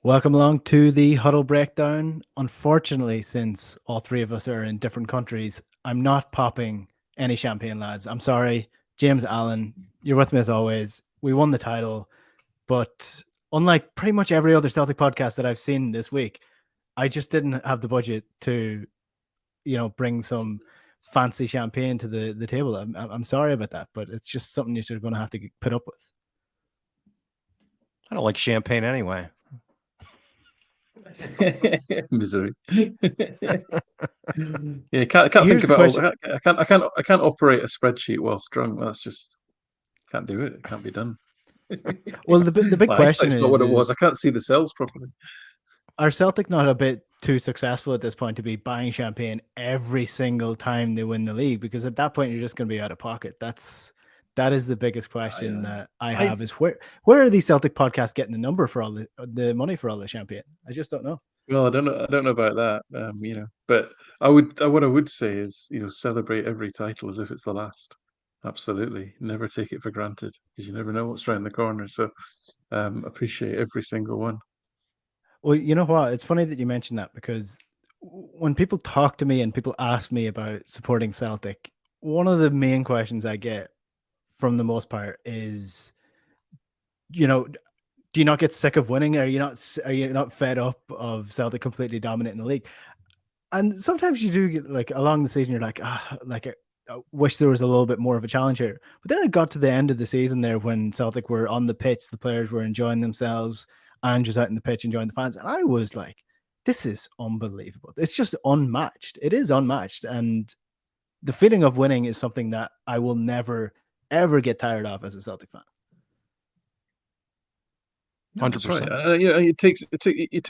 Welcome along to the Huddle Breakdown. Unfortunately, since all three of us are in different countries, I'm not popping any champagne, lads. I'm sorry. James Allen, you're with me as always. We won the title, but unlike pretty much every other Celtic podcast that I've seen this week, I just didn't have the budget to, bring some fancy champagne to the table. I'm sorry about that, but it's just something you're going to have to put up with. I don't like champagne anyway. Misery. Yeah, I can't Here's think the about. question. I can't operate a spreadsheet whilst drunk. That's just can't do it. It can't be done. Well, the big question Eyesight's not what it was. I is can't see the cells properly. are Celtic not a bit too successful at this point to be buying champagne every single time they win the league? Because at that point, you're just going to be out of pocket. That is the biggest question that I have is where are these Celtic podcasts getting the number for all the money for all the champagne? I just don't know. Well, I don't know. I don't know about that. But what I would say is, celebrate every title as if it's the last. Absolutely, never take it for granted because you never know what's around the corner. So, appreciate every single one. Well, you know what? It's funny that you mentioned that because when people talk to me and people ask me about supporting Celtic, one of the main questions I get from the most part is, do you not get sick of winning? Are you not fed up of Celtic completely dominating the league? And sometimes you do get like along the season, you're like, I wish there was a little bit more of a challenge here. But then it got to the end of the season there when Celtic were on the pitch, the players were enjoying themselves, Ange was out in the pitch enjoying the fans, and I was like, this is unbelievable. It's just unmatched. It is unmatched, and the feeling of winning is something that I will never ever get tired of as a Celtic fan. 100%. Right. It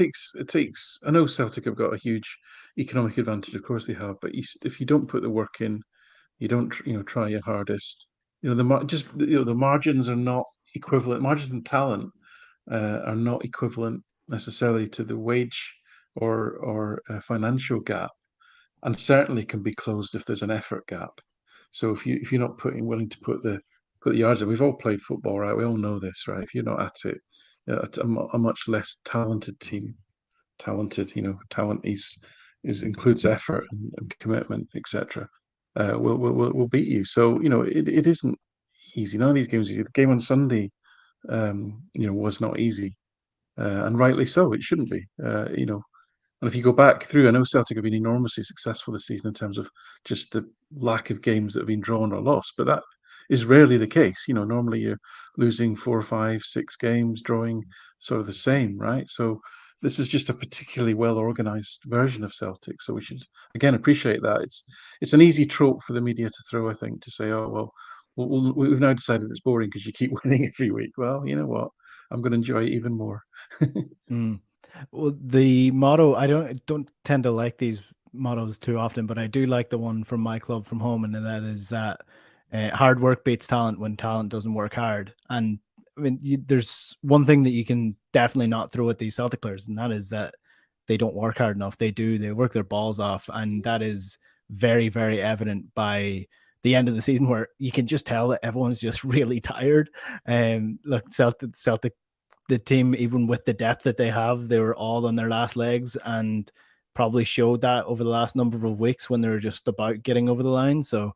takes. I know Celtic have got a huge economic advantage. Of course they have, but if you don't put the work in, you don't try your hardest. The margins are not equivalent. Margins and talent are not equivalent necessarily to the wage or financial gap, and certainly can be closed if there's an effort gap. So if you're not willing to put the yards in, we've all played football, right? We all know this, right? If you're not at it, a much less talented team, talent includes effort and commitment, etc. Will beat you. So it isn't easy. None of these games are easy. The game on Sunday, was not easy, and rightly so. It shouldn't be. And if you go back through, I know Celtic have been enormously successful this season in terms of just the lack of games that have been drawn or lost, but that is rarely the case. Normally you're losing 4, 5, 6 games, drawing sort of the same, right? So this is just a particularly well organized version of Celtic. So we should again appreciate that. It's an easy trope for the media to throw, I think, to say, oh well, we've now decided it's boring because you keep winning every week. Well, you know what? I'm going to enjoy it even more. Well, the motto, I don't tend to like these mottos too often, but I do like the one from my club from home, and that is that hard work beats talent when talent doesn't work hard. And I mean, there's one thing that you can definitely not throw at these Celtic players, and that is that they don't work hard enough. They work their balls off, and that is very, very evident by the end of the season, where you can just tell that everyone's just really tired. And look, Celtic, the team, even with the depth that they have, they were all on their last legs and probably showed that over the last number of weeks when they were just about getting over the line. So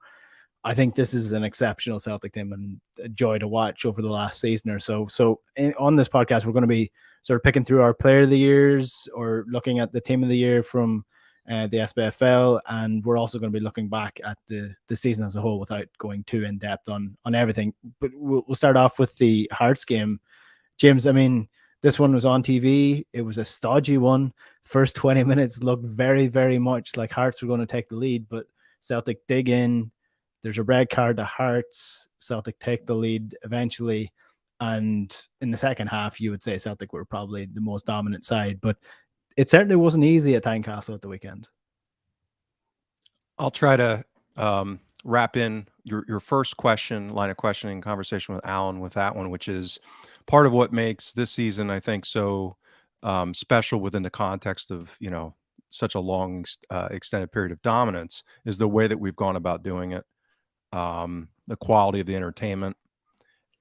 I think this is an exceptional Celtic team and a joy to watch over the last season or so. So on this podcast, we're going to be sort of picking through our player of the years or looking at the team of the year from the SPFL, and we're also going to be looking back at the season as a whole without going too in depth on everything. But we'll start off with the Hearts game. James, I mean, this one was on TV. It was a stodgy one. First 20 minutes looked very, very much like Hearts were going to take the lead, but Celtic dig in. There's a red card to Hearts. Celtic take the lead eventually. And in the second half, you would say Celtic were probably the most dominant side, but it certainly wasn't easy at Tynecastle at the weekend. I'll try to wrap in your first line of questioning conversation with Alan with that one, which is part of what makes this season, I think, so special within the context of, such a long extended period of dominance is the way that we've gone about doing it, the quality of the entertainment.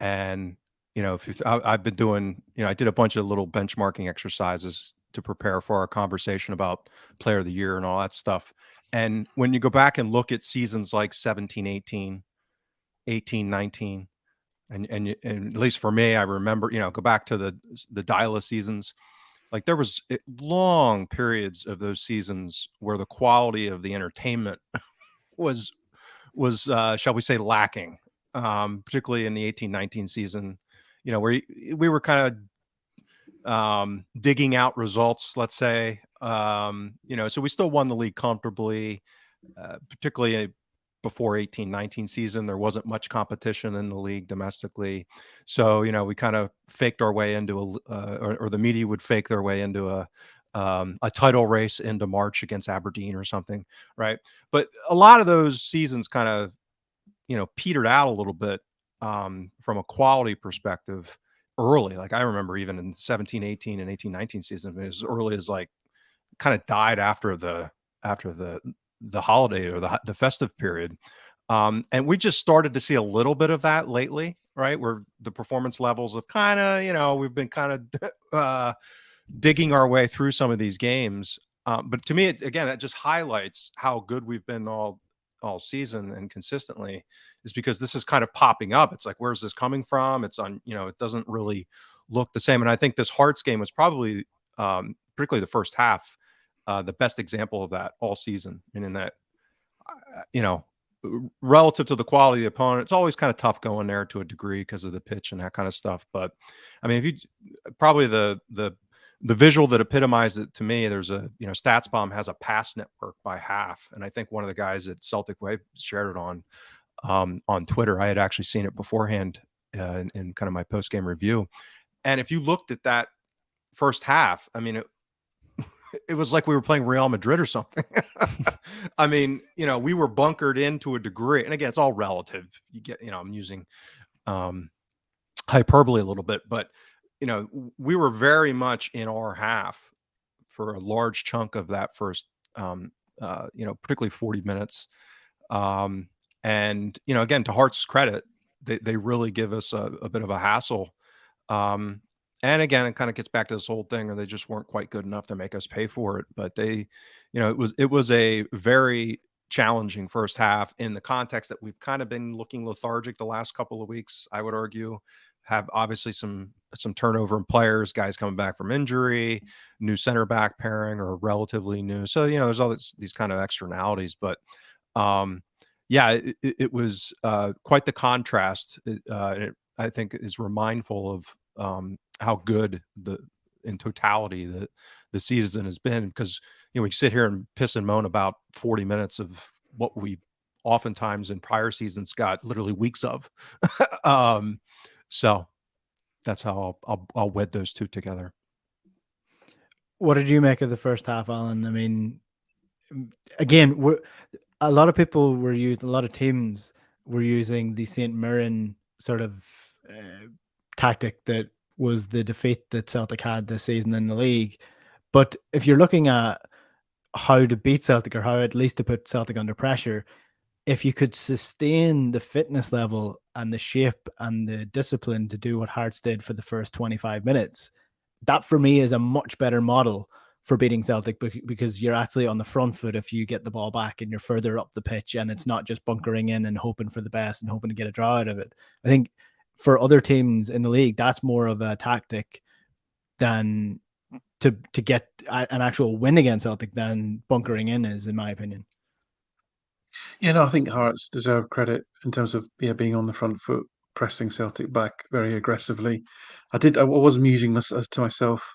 And you know, I've been doing, you know, I did a bunch of little benchmarking exercises to prepare for our conversation about player of the year and all that stuff. And when you go back and look at seasons like 17, 18, 18, 19, and at least for me, I remember, you know, go back to the Dyla seasons. Like there was long periods of those seasons where the quality of the entertainment was shall we say, lacking, particularly in the 18-19 season, you know, where we were kind of digging out results, let's say, you know, so we still won the league comfortably, particularly before 18-19 season. There wasn't much competition in the league domestically. So, you know, we kind of faked our way into or the media would fake their way into a title race into March against Aberdeen or something. Right. But a lot of those seasons kind of, you know, petered out a little bit from a quality perspective early. Like I remember even in 17, 18 and 18, 19 season, as early as like kind of died after the holiday or the festive period. And we just started to see a little bit of that lately, right? Where the performance levels have kind of, you know, we've been kind of digging our way through some of these games. But to me, again, that just highlights how good we've been all season and consistently, is because this is kind of popping up. It's like, where's this coming from? It's on, you know, it doesn't really look the same. And I think this Hearts game was probably, particularly the first half, the best example of that all season. And in that, you know, relative to the quality of the opponent, it's always kind of tough going there to a degree because of the pitch and that kind of stuff. But I mean, if you probably the visual that epitomized it to me, there's a, you know, StatsBomb has a pass network by half, and I think one of the guys at Celtic Way shared it on Twitter. I had actually seen it beforehand in kind of my post game review, and if you looked at that first half, I mean, it was like we were playing Real Madrid or something. I mean, you know, we were bunkered in to a degree, and again, it's all relative. You get, you know, I'm using hyperbole a little bit, but you know, we were very much in our half for a large chunk of that first, you know, particularly 40 minutes. And, you know, again, to Hart's credit, they really give us a bit of a hassle. And again, it kind of gets back to this whole thing, or they just weren't quite good enough to make us pay for it. But they, you know, it was a very challenging first half in the context that we've kind of been looking lethargic the last couple of weeks. I would argue, have obviously some turnover in players, guys coming back from injury, new center back pairing or relatively new. So, you know, there's all these kind of externalities, but yeah, it was quite the contrast. I think is remindful of how good in totality the season has been, because, you know, we sit here and piss and moan about 40 minutes of what we oftentimes in prior seasons got literally weeks of. So that's how I'll wed those two together. What did you make of the first half, Alan? I mean, again, a lot of people were using, a lot of teams were using the St. Mirren sort of tactic that was the defeat that Celtic had this season in the league. But if you're looking at how to beat Celtic, or how at least to put Celtic under pressure, if you could sustain the fitness level and the shape and the discipline to do what Hearts did for the first 25 minutes, that for me is a much better model for beating Celtic, because you're actually on the front foot if you get the ball back and you're further up the pitch, and it's not just bunkering in and hoping for the best and hoping to get a draw out of it. I think for other teams in the league, that's more of a tactic than to get an actual win against Celtic than bunkering in is, in my opinion. Yeah, no, I think Hearts deserve credit in terms of being on the front foot, pressing Celtic back very aggressively. I was musing to myself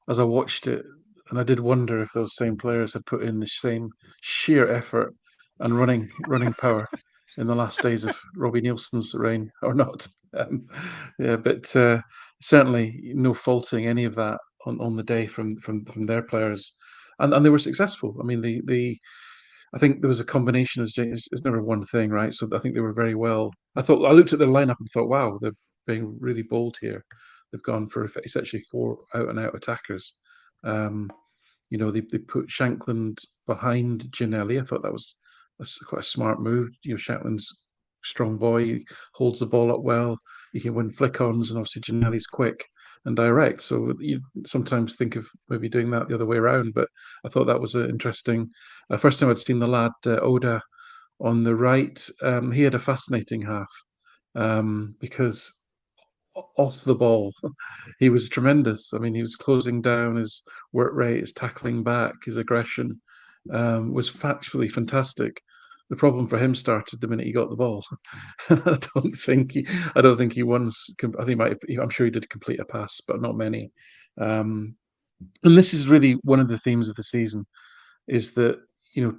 as I watched it, and I did wonder if those same players had put in the same sheer effort and running power in the last days of Robbie Nielsen's reign or not. Yeah, but certainly no faulting any of that on the day from their players, and they were successful. I mean, I think there was a combination, as James, it's never one thing, right? So I think they were very well. I looked at their lineup and thought, wow, they're being really bold here. They've gone for essentially 4 out and out attackers. You know, they put Shankland behind Ginelli. I thought that was quite a smart move. You know, Shankland's strong boy, he holds the ball up well. you can win flick-ons, and obviously Ginelli's quick and direct. So you sometimes think of maybe doing that the other way around. But I thought that was interesting. First time I'd seen the lad Oda on the right. He had a fascinating half because off the ball, he was tremendous. I mean, he was closing down, his work rate, his tackling back, his aggression was factually fantastic. The problem for him started the minute he got the ball. I don't think he once. I think I'm sure he did complete a pass, but not many. And this is really one of the themes of the season, is that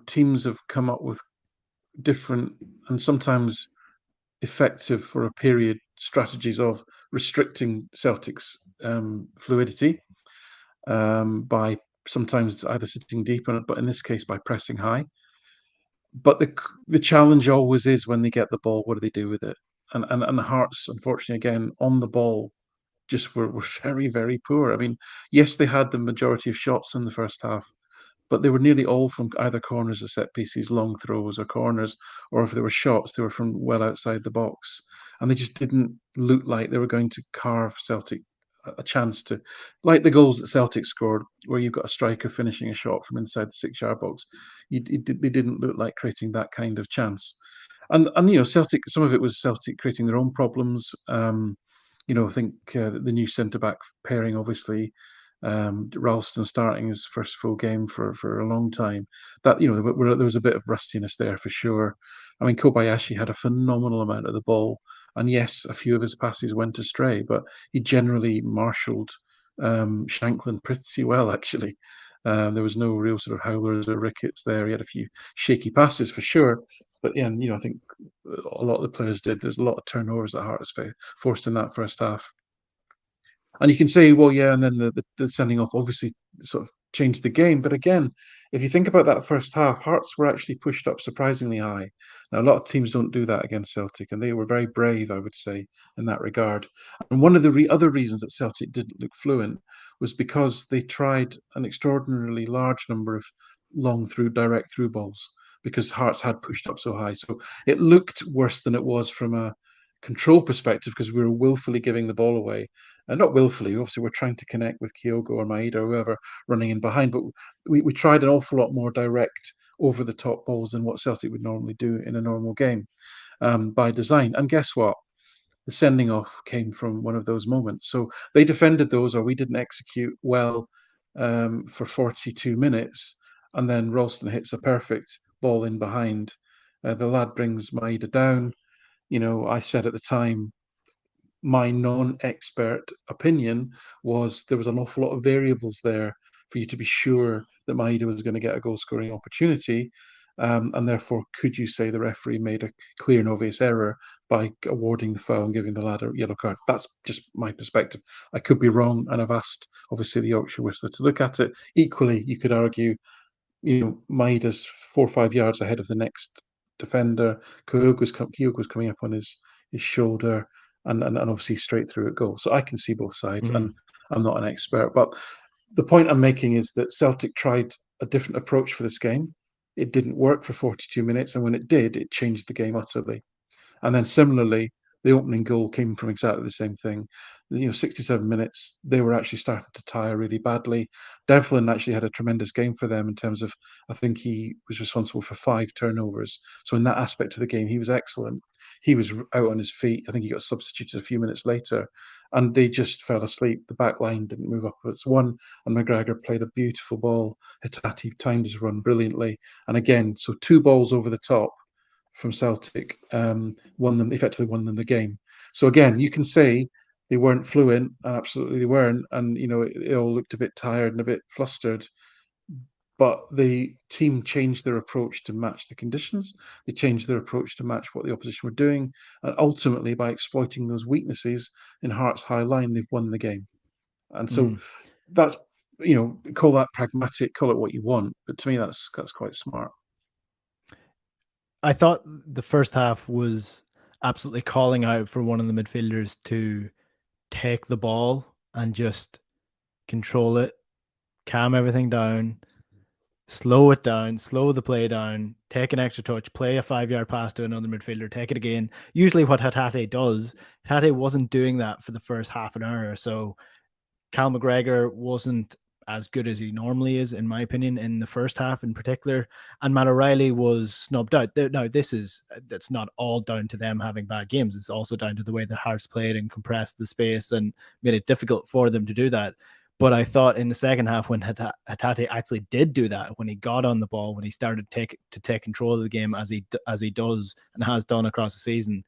teams have come up with different and sometimes effective for a period strategies of restricting Celtic's fluidity by sometimes either sitting deep on it, but in this case by pressing high. But the challenge always is when they get the ball, what do they do with it? And the Hearts, unfortunately, again on the ball, just were very, very poor. I mean, yes, they had the majority of shots in the first half, but they were nearly all from either corners or set pieces, long throws or corners, or if there were shots, they were from well outside the box. And they just didn't look like they were going to carve Celtic a chance to, like the goals that Celtic scored, where you've got a striker finishing a shot from inside the 6-yard box. They didn't look like creating that kind of chance. And Celtic, some of it was Celtic creating their own problems. I think the new centre back pairing, obviously, Ralston starting his first full game for a long time. That there was a bit of rustiness there for sure. I mean, Kobayashi had a phenomenal amount of the ball, and yes, a few of his passes went astray, but he generally marshalled Shanklin pretty well, actually. There was no real sort of howlers or rickets there. He had a few shaky passes for sure, but yeah, I think a lot of the players did. There's a lot of turnovers that Hearts forced in that first half. And you can say, well, yeah, and then the sending off obviously sort of changed the game. But again, if you think about that first half, Hearts were actually pushed up surprisingly high. Now, a lot of teams don't do that against Celtic, and they were very brave, I would say, in that regard. And one of the other reasons that Celtic didn't look fluent was because they tried an extraordinarily large number of direct through balls, because Hearts had pushed up so high. So it looked worse than it was from a control perspective, because we were willfully giving the ball away. And not willfully, obviously, we're trying to connect with Kyogo or Maeda or whoever running in behind, but we tried an awful lot more direct over the top balls than what Celtic would normally do in a normal game by design. And guess what? The sending off came from one of those moments. So they defended those, or we didn't execute well for 42 minutes. And then Ralston hits a perfect ball in behind. The lad brings Maeda down. I said at the time, my non-expert opinion was there was an awful lot of variables there for you to be sure that Maeda was going to get a goal-scoring opportunity, and therefore, could you say the referee made a clear and obvious error by awarding the foul and giving the lad a yellow card? That's just my perspective. I could be wrong, and I've asked, obviously, the Yorkshire Whistler to look at it. Equally, you could argue, Maeda's 4 or 5 yards ahead of the next defender. Kyogo's coming up on his shoulder, and obviously straight through at goal. So I can see both sides, and I'm not an expert. But the point I'm making is that Celtic tried a different approach for this game. It didn't work for 42 minutes, and when it did, it changed the game utterly. And then similarly, the opening goal came from exactly the same thing. 67 minutes, they were actually starting to tire really badly. Devlin actually had a tremendous game for them in terms of, I think he was responsible for 5 turnovers. So in that aspect of the game, he was excellent. He was out on his feet. I think he got substituted a few minutes later, and they just fell asleep. The back line didn't move up. It's one, and McGregor played a beautiful ball. Hitati timed his run brilliantly. And again, so 2 balls over the top from Celtic effectively won them the game. So again, you can say they weren't fluent, and absolutely they weren't, and it all looked a bit tired and a bit flustered. But the team changed their approach to match the conditions. They changed their approach to match what the opposition were doing, and ultimately, by exploiting those weaknesses in Hearts' high line, they've won the game. And so that's call that pragmatic, call it what you want, but to me that's quite smart. I thought the first half was absolutely calling out for one of the midfielders to take the ball and just control it, calm everything down, slow it down, slow the play down, take an extra touch, play a 5-yard pass to another midfielder, take it again. Usually what Hatate does, Hatate wasn't doing that for the first half an hour or so. Cal McGregor wasn't as good as he normally is, in my opinion, in the first half in particular. And Matt O'Reilly was snubbed out. Now, that's not all down to them having bad games. It's also down to the way that Hearts played and compressed the space and made it difficult for them to do that. But I thought in the second half, when Hatate actually did do that, when he got on the ball, when he started to take control of the game as he does and has done across the season,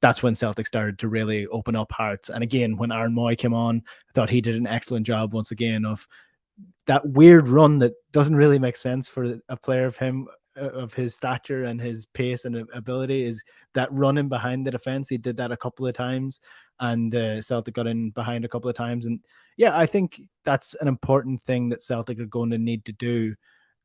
that's when Celtic started to really open up Hearts. And again, when Aaron Moy came on, I thought he did an excellent job once again of that weird run that doesn't really make sense for a player of his stature and his pace and ability, is that running behind the defense. He did that a couple of times, and Celtic got in behind a couple of times. And yeah, I think that's an important thing that Celtic are going to need to do.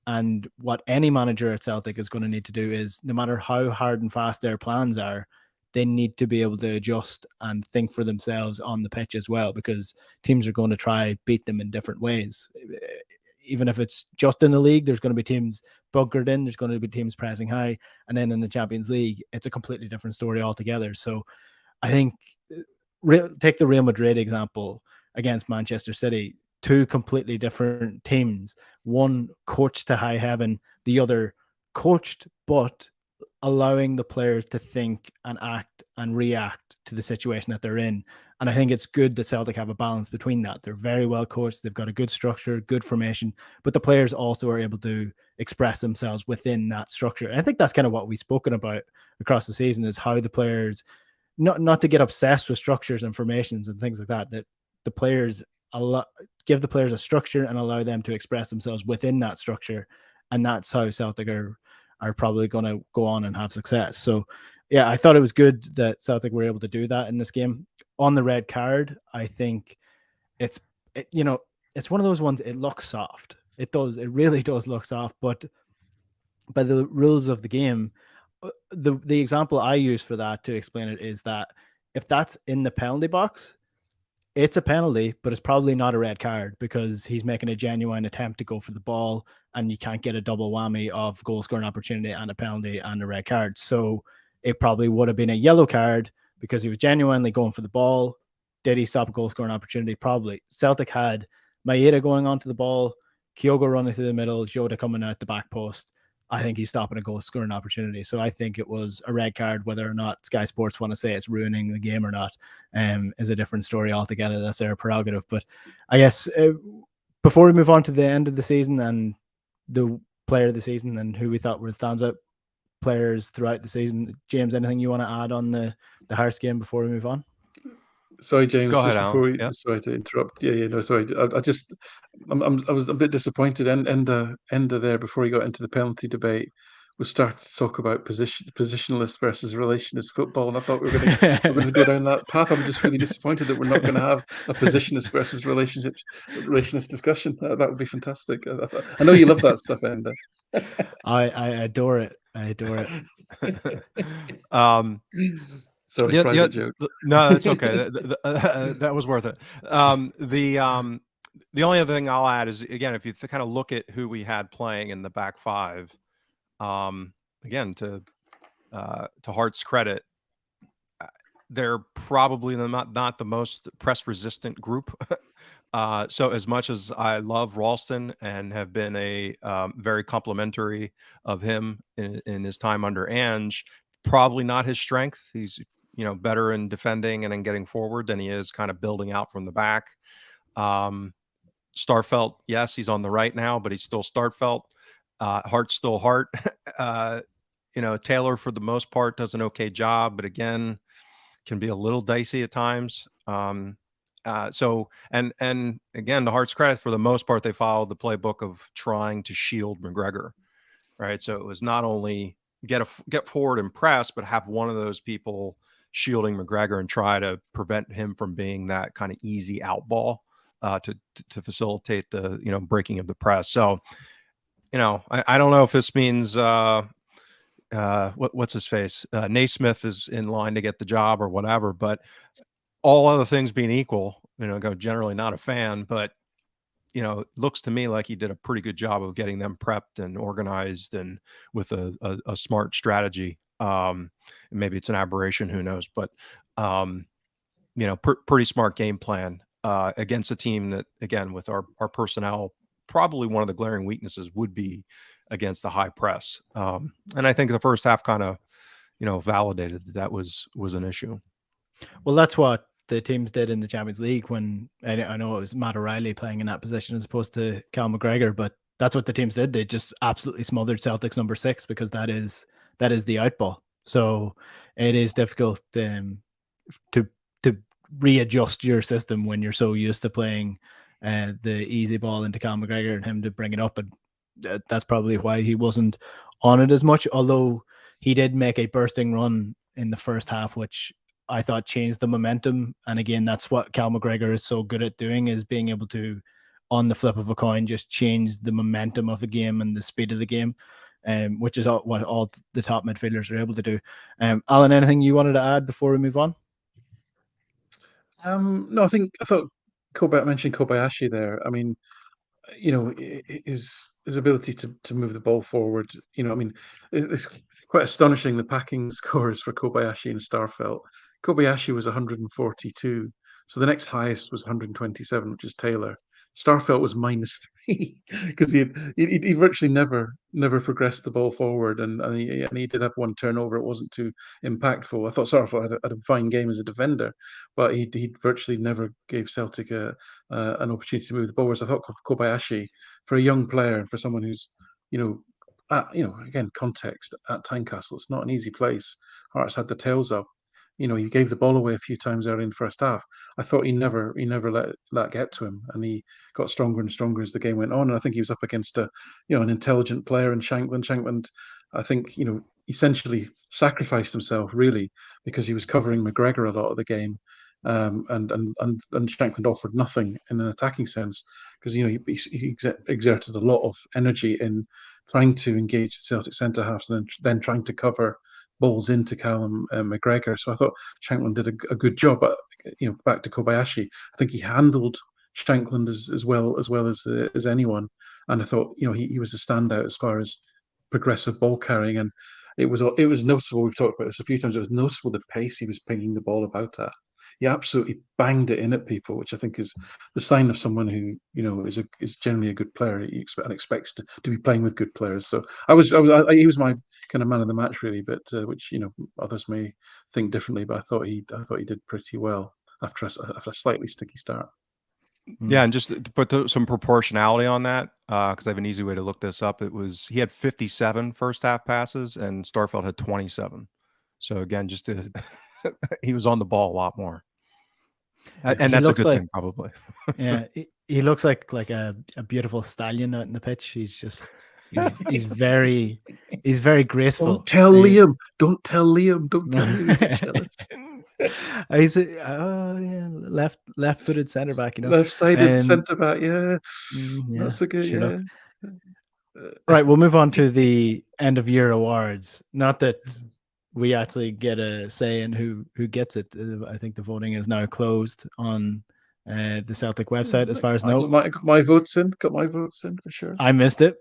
And what any manager at Celtic is going to need to do is, no matter how hard and fast their plans are, they need to be able to adjust and think for themselves on the pitch as well, because teams are going to try beat them in different ways. Even if it's just in the league, there's going to be teams bunkered in, there's going to be teams pressing high, and then in the Champions League, it's a completely different story altogether. So I think, take the Real Madrid example against Manchester City, two completely different teams, one coached to high heaven, the other coached but allowing the players to think and act and react to the situation that they're in. And I think it's good that Celtic have a balance between that. They're very well coached. They've got a good structure, good formation, but the players also are able to express themselves within that structure. And I think that's kind of what we've spoken about across the season, is how the players, not to get obsessed with structures and formations and things like that, that the players give the players a structure and allow them to express themselves within that structure. And that's how Celtic are probably going to go on and have success. So yeah, I thought it was good that Celtic were able to do that in this game. On the red card, I think it's one of those ones, it looks soft. It really does look soft, but by the rules of the game, the example I use for that to explain it is that if that's in the penalty box, it's a penalty, but it's probably not a red card, because he's making a genuine attempt to go for the ball, and you can't get a double whammy of goal scoring opportunity and a penalty and a red card. So it probably would have been a yellow card because he was genuinely going for the ball. Did he stop a goal scoring opportunity? Probably. Celtic had Maeda going onto the ball, Kyogo running through the middle, Jota coming out the back post. I think he's stopping a goal scoring opportunity. So I think it was a red card. Whether or not Sky Sports want to say it's ruining the game or not is a different story altogether. That's their prerogative. But I guess before we move on to the end of the season and the player of the season and who we thought were stands out players throughout the season, James, anything you want to add on the Hearts game before we move on? Sorry, James. Go ahead, just before Alan. sorry to interrupt. No, sorry. I was a bit disappointed. Enda there, before he got into the penalty debate, was starting to talk about positionalist versus relationist football, and I thought we were going to go down that path. I'm just really disappointed that we're not going to have a positionist versus relationist discussion. That would be fantastic. I know you love that stuff, Enda. I adore it. I adore it. Sorry, private joke. No, that's okay. That was worth it. The only other thing I'll add is, again, if you kind of look at who we had playing in the back five, again, to Hart's credit, they're probably not the most press resistant group. So as much as I love Ralston and have been a very complimentary of him in his time under Ange, probably not his strength. He's better in defending and in getting forward than he is kind of building out from the back. Starfelt, yes, he's on the right now, but he's still Starfelt. Hart's still Hart. Taylor, for the most part, does an okay job, but again, can be a little dicey at times. So again, to Hart's credit, for the most part, they followed the playbook of trying to shield McGregor, right? So it was not only get forward and press, but have one of those people shielding McGregor and try to prevent him from being that kind of easy out ball to facilitate the breaking of the press. So I don't know if this means what's his face, Naismith is in line to get the job or whatever, but all other things being equal, generally not a fan, but it looks to me like he did a pretty good job of getting them prepped and organized and with a smart strategy. Maybe it's an aberration, who knows? But pretty smart game plan against a team that, again, with our personnel, probably one of the glaring weaknesses would be against the high press. And I think the first half kind of, validated that was an issue. Well, that's what the teams did in the Champions League when I know it was Matt O'Reilly playing in that position as opposed to Cal McGregor, but that's what the teams did. They just absolutely smothered Celtic's number 6 because that is the outball. So it is difficult to readjust your system when you're so used to playing the easy ball into Cal McGregor and him to bring it up. And that's probably why he wasn't on it as much, although he did make a bursting run in the first half, which I thought changed the momentum. And again, that's what Cal McGregor is so good at doing, is being able to, on the flip of a coin, just change the momentum of the game and the speed of the game, which is what all the top midfielders are able to do. Alan, anything you wanted to add before we move on? No, I thought mentioned Kobayashi there. I mean, his ability to move the ball forward. I mean, it's quite astonishing, the packing scores for Kobayashi and Starfelt. Kobayashi was 142, so the next highest was 127, which is Taylor. Starfelt was -3 because he virtually never progressed the ball forward, and he did have one turnover. It wasn't too impactful. I thought Starfelt had a fine game as a defender, but he virtually never gave Celtic an opportunity to move the ball. Whereas I thought Kobayashi, for a young player and for someone who's again, context at Tynecastle, it's not an easy place. Hearts had the tails up. He gave the ball away a few times early in the first half. I thought he never let that get to him, and he got stronger and stronger as the game went on. And I think he was up against an intelligent player in Shankland. Shankland, I think, essentially sacrificed himself really because he was covering McGregor a lot of the game. And Shankland offered nothing in an attacking sense because he exerted a lot of energy in trying to engage the Celtic centre halves and then trying to cover balls into Callum McGregor. So I thought Shankland did a good job. But back to Kobayashi, I think he handled Shankland as well as anyone. And I thought he was a standout as far as progressive ball carrying. And it was noticeable. We've talked about this a few times. It was noticeable the pace he was pinging the ball about at. He absolutely banged it in at people, which I think is the sign of someone who is generally a good player. He expects to be playing with good players. So he was my kind of man of the match really, but which others may think differently. But I thought he did pretty well after a slightly sticky start. Yeah, and just to put some proportionality on that, because I have an easy way to look this up. He had 57 first half passes, and Starfelt had 27. So again, he was on the ball a lot more, and that's a good thing, probably. Yeah, he looks like a beautiful stallion out in the pitch. He's very graceful. Don't tell Liam. Don't tell Liam. Don't tell Liam. He's jealous. He's left-footed centre back, left-sided centre back. Yeah, that's a good. Yeah. Right, we'll move on to the end of year awards. Not that we actually get a say in who gets it. I think the voting is now closed on the Celtic website, as far as I know. Got my votes in for sure. I missed it.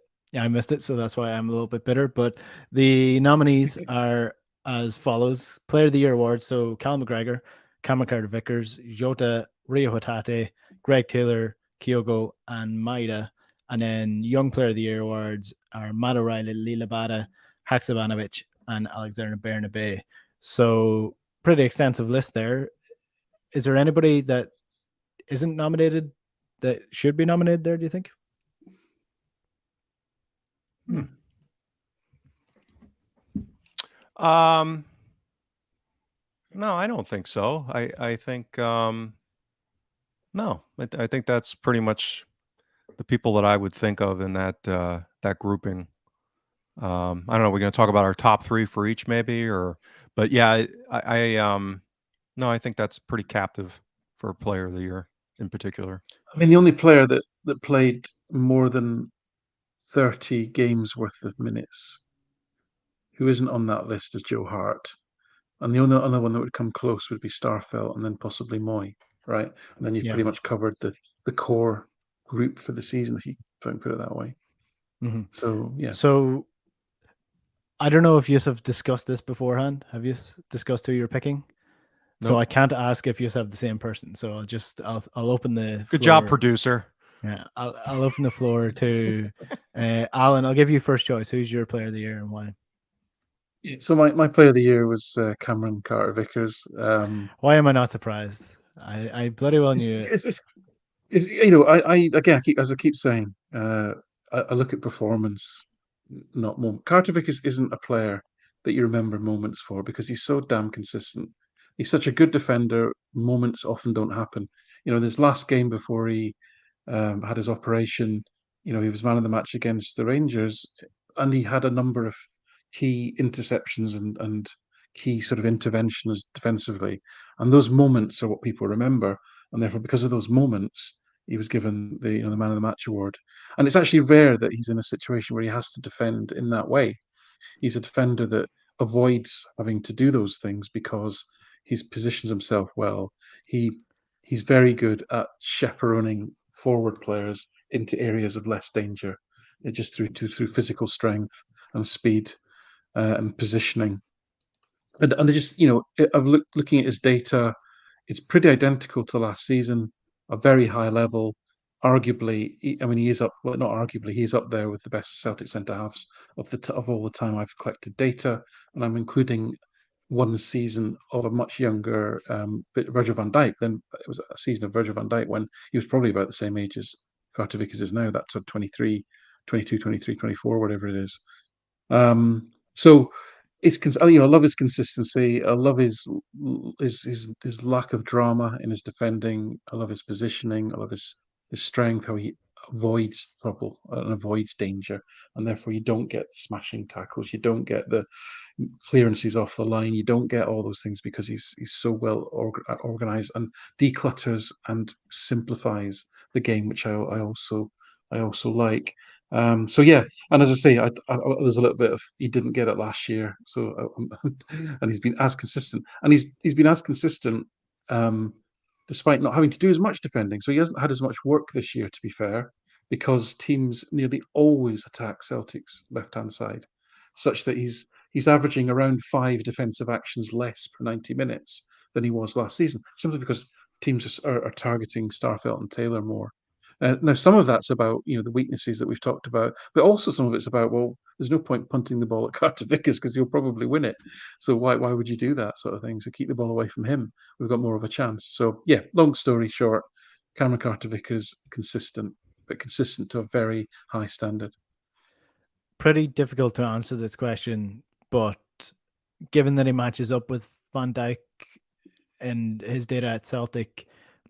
So that's why I'm a little bit bitter. But the nominees are as follows: Player of the Year awards. So Cal McGregor, Cameron Carter-Vickers, Jota, Rio Hatate, Greg Taylor, Kyogo, and Maida. And then Young Player of the Year awards are Matt O'Reilly, Lee Labada, Haksabanovic, and Alexander Bernabe. So pretty extensive list there. Is there anybody that isn't nominated that should be nominated there, do you think? No, I don't think so. I think no. I think that's pretty much the people that I would think of in that grouping. I don't know. We're going to talk about our top 3 for each, maybe, but yeah, no, I think that's pretty captive for Player of the Year in particular. I mean, the only player that played more than 30 games worth of minutes who isn't on that list is Joe Hart. And the only other one that would come close would be Starfelt and then possibly Moy, right? And then you've pretty much covered the core group for the season, if you can put it that way. Mm-hmm. So yeah. So I don't know if you have discussed this beforehand. Have you discussed who you're picking? Nope. So I can't ask if you have the same person. So I'll open the Good floor. job, producer. Yeah, I'll open the floor to Alan. I'll give you first choice. Who's your player of the year and why? So my player of the year was Cameron Carter-Vickers. Why am I not surprised? I bloody well knew it. As I keep saying, I look at performance, not moment. Carter-Vickers isn't a player that you remember moments for because he's so damn consistent. He's such a good defender. Moments often don't happen. This last game before he had his operation, he was man of the match against the Rangers, and he had a number of key interceptions and key sort of interventions defensively. And those moments are what people remember. And therefore, because of those moments, he was given the man of the match award. And it's actually rare that he's in a situation where he has to defend in that way. He's a defender that avoids having to do those things because he positions himself well. He's very good at chaperoning forward players into areas of less danger, just through physical strength and speed and positioning. And I just, I've looking at his data. It's pretty identical to last season, a very high level. Arguably, he is up. Well, not arguably, he is up there with the best Celtic centre halves of all the time I've collected data, and I'm including one season of a much younger Virgil van Dijk. Then it was a season of Virgil van Dijk when he was probably about the same age as Carter-Vickers is now. That's 23, 22, 23, 24, whatever it is. So I love his consistency. I love his lack of drama in his defending. I love his positioning. I love his strength, how he avoids trouble and avoids danger, and therefore you don't get smashing tackles. You don't get the clearances off the line. You don't get all those things because he's so well organized and declutters and simplifies the game, which I also like. So yeah, and as I say, there's a little bit of he didn't get it last year, so and he's been as consistent, and he's been as consistent despite not having to do as much defending. So he hasn't had as much work this year, to be fair, because teams nearly always attack Celtic's left-hand side, such that he's averaging around 5 defensive actions less per 90 minutes than he was last season, simply because teams are targeting Starfelt and Taylor more. Now, some of that's about the weaknesses that we've talked about, but also some of it's about, well, there's no point punting the ball at Carter-Vickers because he'll probably win it. So why would you do that sort of thing? So keep the ball away from him. We've got more of a chance. So yeah, long story short, Cameron Carter-Vickers consistent, but consistent to a very high standard. Pretty difficult to answer this question, but given that he matches up with Van Dijk and his data at Celtic,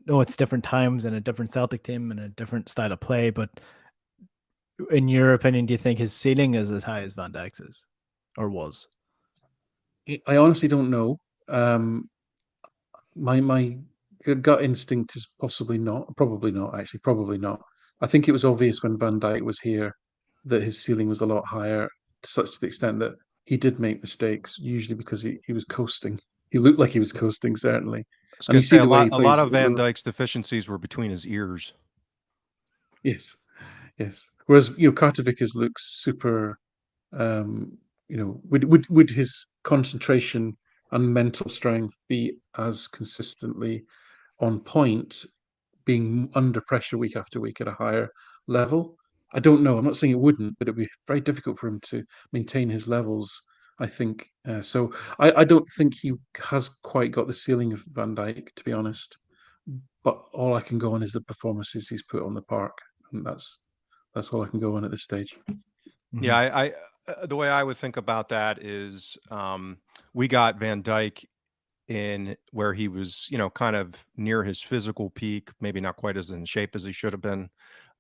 no, it's different times and a different Celtic team and a different style of play. But in your opinion, do you think his ceiling is as high as Van Dijk's is, or was? I honestly don't know. My gut instinct is probably not. Actually, probably not. I think it was obvious when Van Dijk was here that his ceiling was a lot higher, to such the extent that he did make mistakes, usually because he was coasting. He looked like he was coasting, certainly. I was And going you to see say the way he a lot plays. of Van Dijk's deficiencies were between his ears. Yes, yes. Whereas Carter-Vickers looks super. Would his concentration and mental strength be as consistently on point, being under pressure week after week at a higher level? I don't know. I'm not saying it wouldn't, but it'd be very difficult for him to maintain his levels, I think. So I don't think he has quite got the ceiling of Van Dijk, to be honest. But all I can go on is the performances he's put on the park, and that's all I can go on at this stage. Yeah, I the way I would think about that is we got Van Dijk in where he was, kind of near his physical peak, maybe not quite as in shape as he should have been,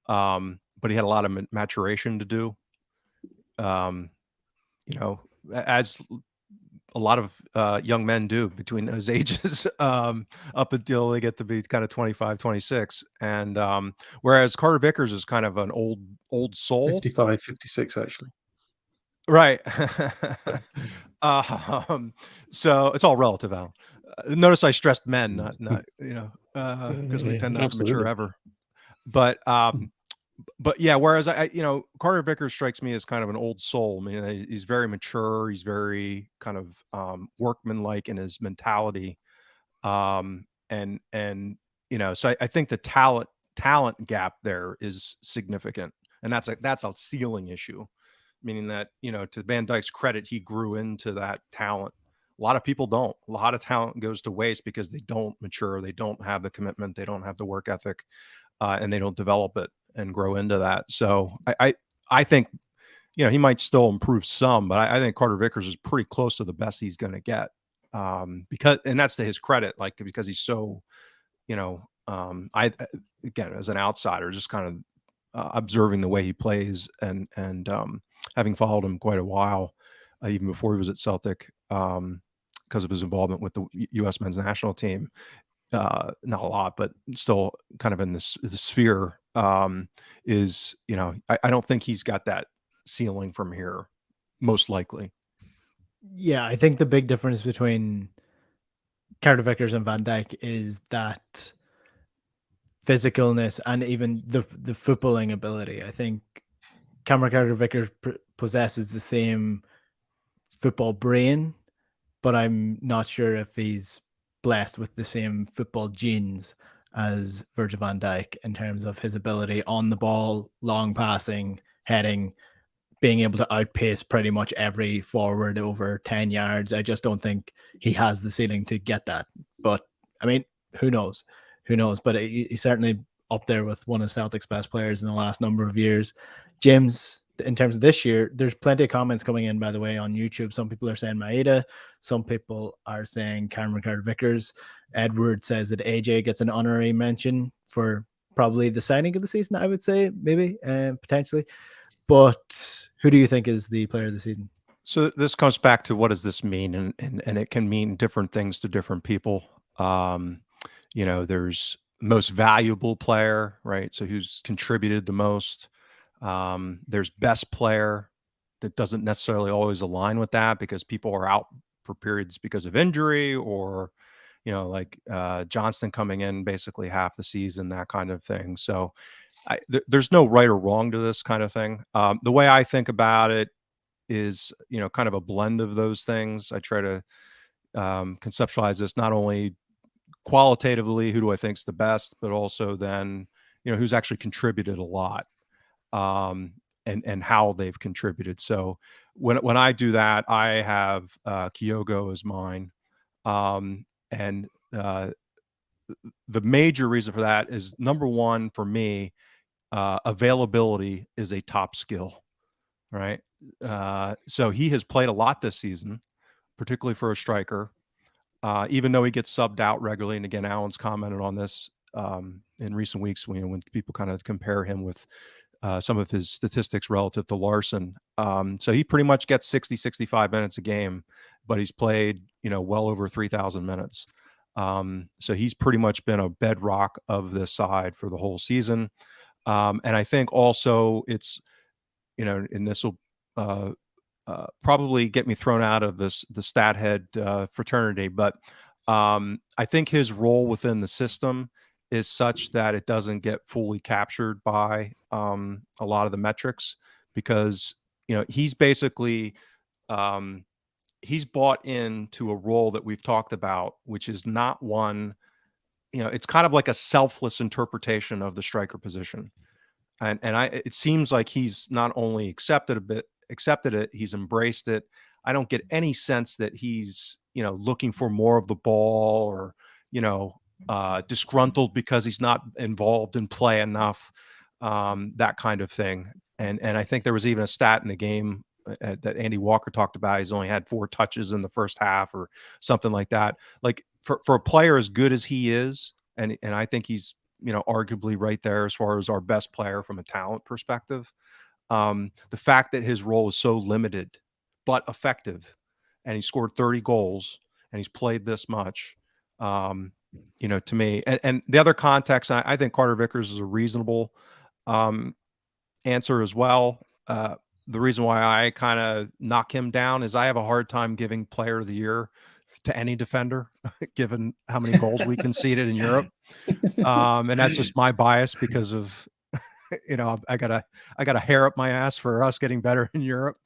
but he had a lot of maturation to do. As a lot of young men do between those ages, up until they get to be kind of 25, 26. And whereas Carter-Vickers is kind of an old soul. 55, 56, actually. Right. So it's all relative, Al. Notice I stressed men, not because we tend not to mature ever. but yeah, whereas Carter Vickers strikes me as kind of an old soul. I mean, he's very mature. He's very kind of workmanlike in his mentality. And so I think the talent gap there is significant, and that's a ceiling issue, meaning that, to Van Dijk's credit, he grew into that talent. A lot of people don't. A lot of talent goes to waste because they don't mature, they don't have the commitment, they don't have the work ethic, and they don't develop it and grow into that. So I think, he might still improve some, but I think Carter Vickers is pretty close to the best he's going to get, because, and that's to his credit, because he's so, again, as an outsider, just kind of observing the way he plays and having followed him quite a while, even before he was at Celtic, because of his involvement with the U.S. men's national team. Not a lot, but still kind of in the sphere, is, I don't think he's got that ceiling from here, most likely. Yeah, I think the big difference between Carter Vickers and Van Dijk is that physicalness and even the footballing ability. I think Cameron Carter Vickers possesses the same football brain, but I'm not sure if he's blessed with the same football genes as Virgil van Dijk in terms of his ability on the ball, long passing, heading, being able to outpace pretty much every forward over 10 yards. I just don't think he has the ceiling to get that. But I mean, who knows? Who knows? But he's certainly up there with one of Celtic's best players in the last number of years. James, in terms of this year, there's plenty of comments coming in, by the way, on YouTube. Some people are saying Maeda. Some people are saying Cameron Carter Vickers. Edward says that AJ gets an honorary mention for probably the signing of the season, I would say, maybe, potentially. But who do you think is the player of the season? So this comes back to, what does this mean? And it can mean different things to different people. There's most valuable player, right? So who's contributed the most. There's best player. That doesn't necessarily always align with that, because people are out for periods because of injury, or, Johnston coming in basically half the season, that kind of thing. So there's no right or wrong to this kind of thing. The way I think about it is, kind of a blend of those things. I try to conceptualize this not only qualitatively, who do I think is the best, but also then, who's actually contributed a lot, and how they've contributed. So when I do that, I have Kyogo as mine, and the major reason for that is, number one, for me, availability is a top skill, right? So he has played a lot this season, particularly for a striker, even though he gets subbed out regularly. And again, Alan's commented on this in recent weeks when people kind of compare him with some of his statistics relative to Larson. So he pretty much gets 60, 65 minutes a game, but he's played, well over 3,000 minutes. So he's pretty much been a bedrock of this side for the whole season. And I think also it's, and this will probably get me thrown out of the stat head fraternity, but I think his role within the system is such that it doesn't get fully captured by a lot of the metrics, because he's basically he's bought into a role that we've talked about, which is not one, it's kind of like a selfless interpretation of the striker position. And it seems like he's not only accepted it, he's embraced it. I don't get any sense that he's, looking for more of the ball, or, disgruntled because he's not involved in play enough, that kind of thing. And I think there was even a stat in the game that Andy Walker talked about. He's only had 4 touches in the first half, or something like that. Like, for a player as good as he is, and I think he's, arguably right there as far as our best player from a talent perspective. The fact that his role is so limited but effective, and he scored 30 goals, and he's played this much, to me, and the other context, I think Carter Vickers is a reasonable answer as well. The reason why I kind of knock him down is I have a hard time giving player of the year to any defender, given how many goals we conceded in Europe. And that's just my bias because of, I gotta hair up my ass for us getting better in Europe.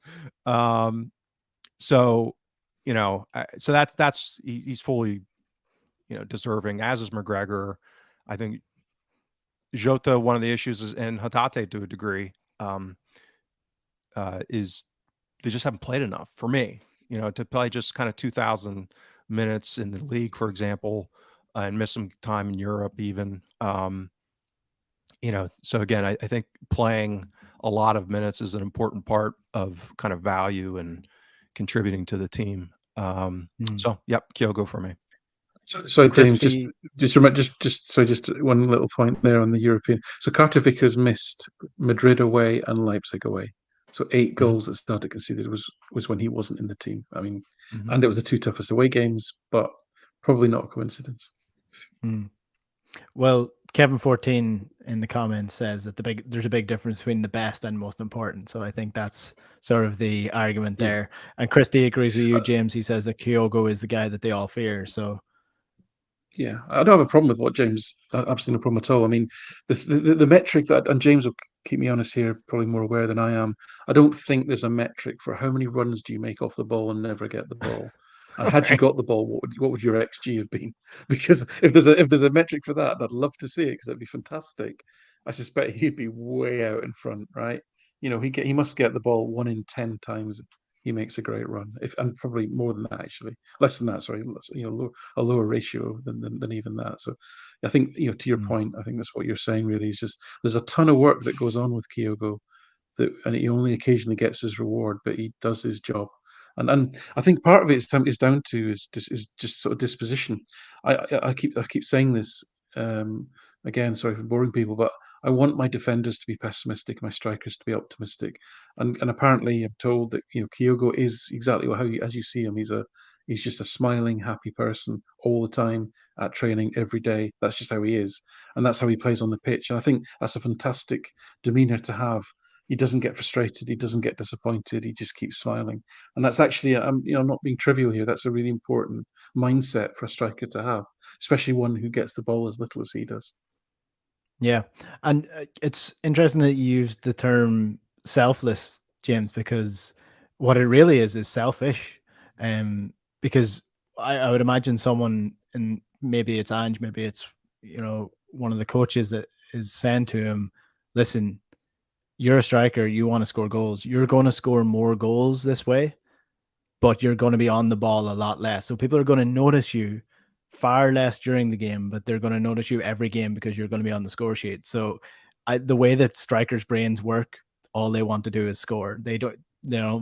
So he's fully, deserving, as is McGregor. I think Jota, one of the issues is, and HUDDLE to a degree, is they just haven't played enough for me, to play just kind of 2,000 minutes in the league, for example, and miss some time in Europe even. So again, I think playing a lot of minutes is an important part of kind of value and contributing to the team. So yep, Kyogo for me. So James, just one little point there on the European. So Carter Vickers missed Madrid away and Leipzig away. So 8 goals that Celtic conceded was when he wasn't in the team. I mean, and it was the 2 toughest away games, but probably not a coincidence. Well, Kevin14 in the comments says that there's a big difference between the best and most important. So I think that's sort of the argument there. And Christy agrees with you, James. He says that Kyogo is the guy that they all fear. So yeah, I don't have a problem with what James. Absolutely no problem at all. I mean, the metric that, and James will keep me honest here, probably more aware than I am. I don't think there's a metric for how many runs do you make off the ball and never get the ball. And had you got the ball, what would your XG have been? Because if there's a metric for that, I'd love to see it because that'd be fantastic. I suspect he'd be way out in front, right? He must get the ball 1 in 10 times he makes a great run, and probably more than that, actually, less than that. Sorry, a lower ratio than even that. So, I think to your point, I think that's what you're saying. Really, is just there's a ton of work that goes on with Kyogo, and he only occasionally gets his reward, but he does his job. And I think part of it is down to is just sort of disposition. I keep saying this again. Sorry for boring people, but I want my defenders to be pessimistic, my strikers to be optimistic, and apparently I'm told that Kyogo is exactly as you see him. He's just a smiling, happy person all the time at training every day. That's just how he is, and that's how he plays on the pitch. And I think that's a fantastic demeanor to have. He doesn't get frustrated. He doesn't get disappointed. He just keeps smiling, and that's actually I'm not being trivial here. That's a really important mindset for a striker to have, especially one who gets the ball as little as he does. Yeah, and it's interesting that you used the term selfless, James, because what it really is selfish. Because I would imagine someone, and maybe it's Ange, maybe it's one of the coaches that is saying to him, "Listen, you're a striker. You want to score goals. You're going to score more goals this way, but you're going to be on the ball a lot less. So people are going to notice you far less during the game, but they're going to notice you every game because you're going to be on the score sheet." So the way that strikers' brains work, all they want to do is score. They don't,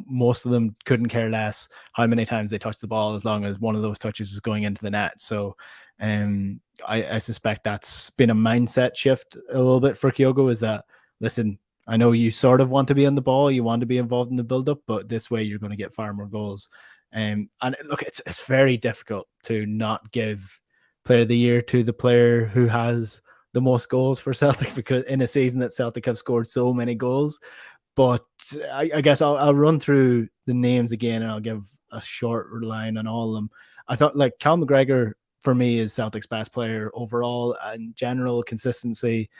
most of them couldn't care less how many times they touch the ball as long as one of those touches is going into the net. So I suspect that's been a mindset shift a little bit for Kyogo, is that, listen, I know you sort of want to be on the ball, you want to be involved in the build-up, but this way you're going to get far more goals. And look, it's very difficult to not give Player of the Year to the player who has the most goals for Celtic, because in a season that Celtic have scored so many goals. But I guess I'll run through the names again, and I'll give a short line on all of them. I thought Cal McGregor for me is Celtic's best player overall and general consistency.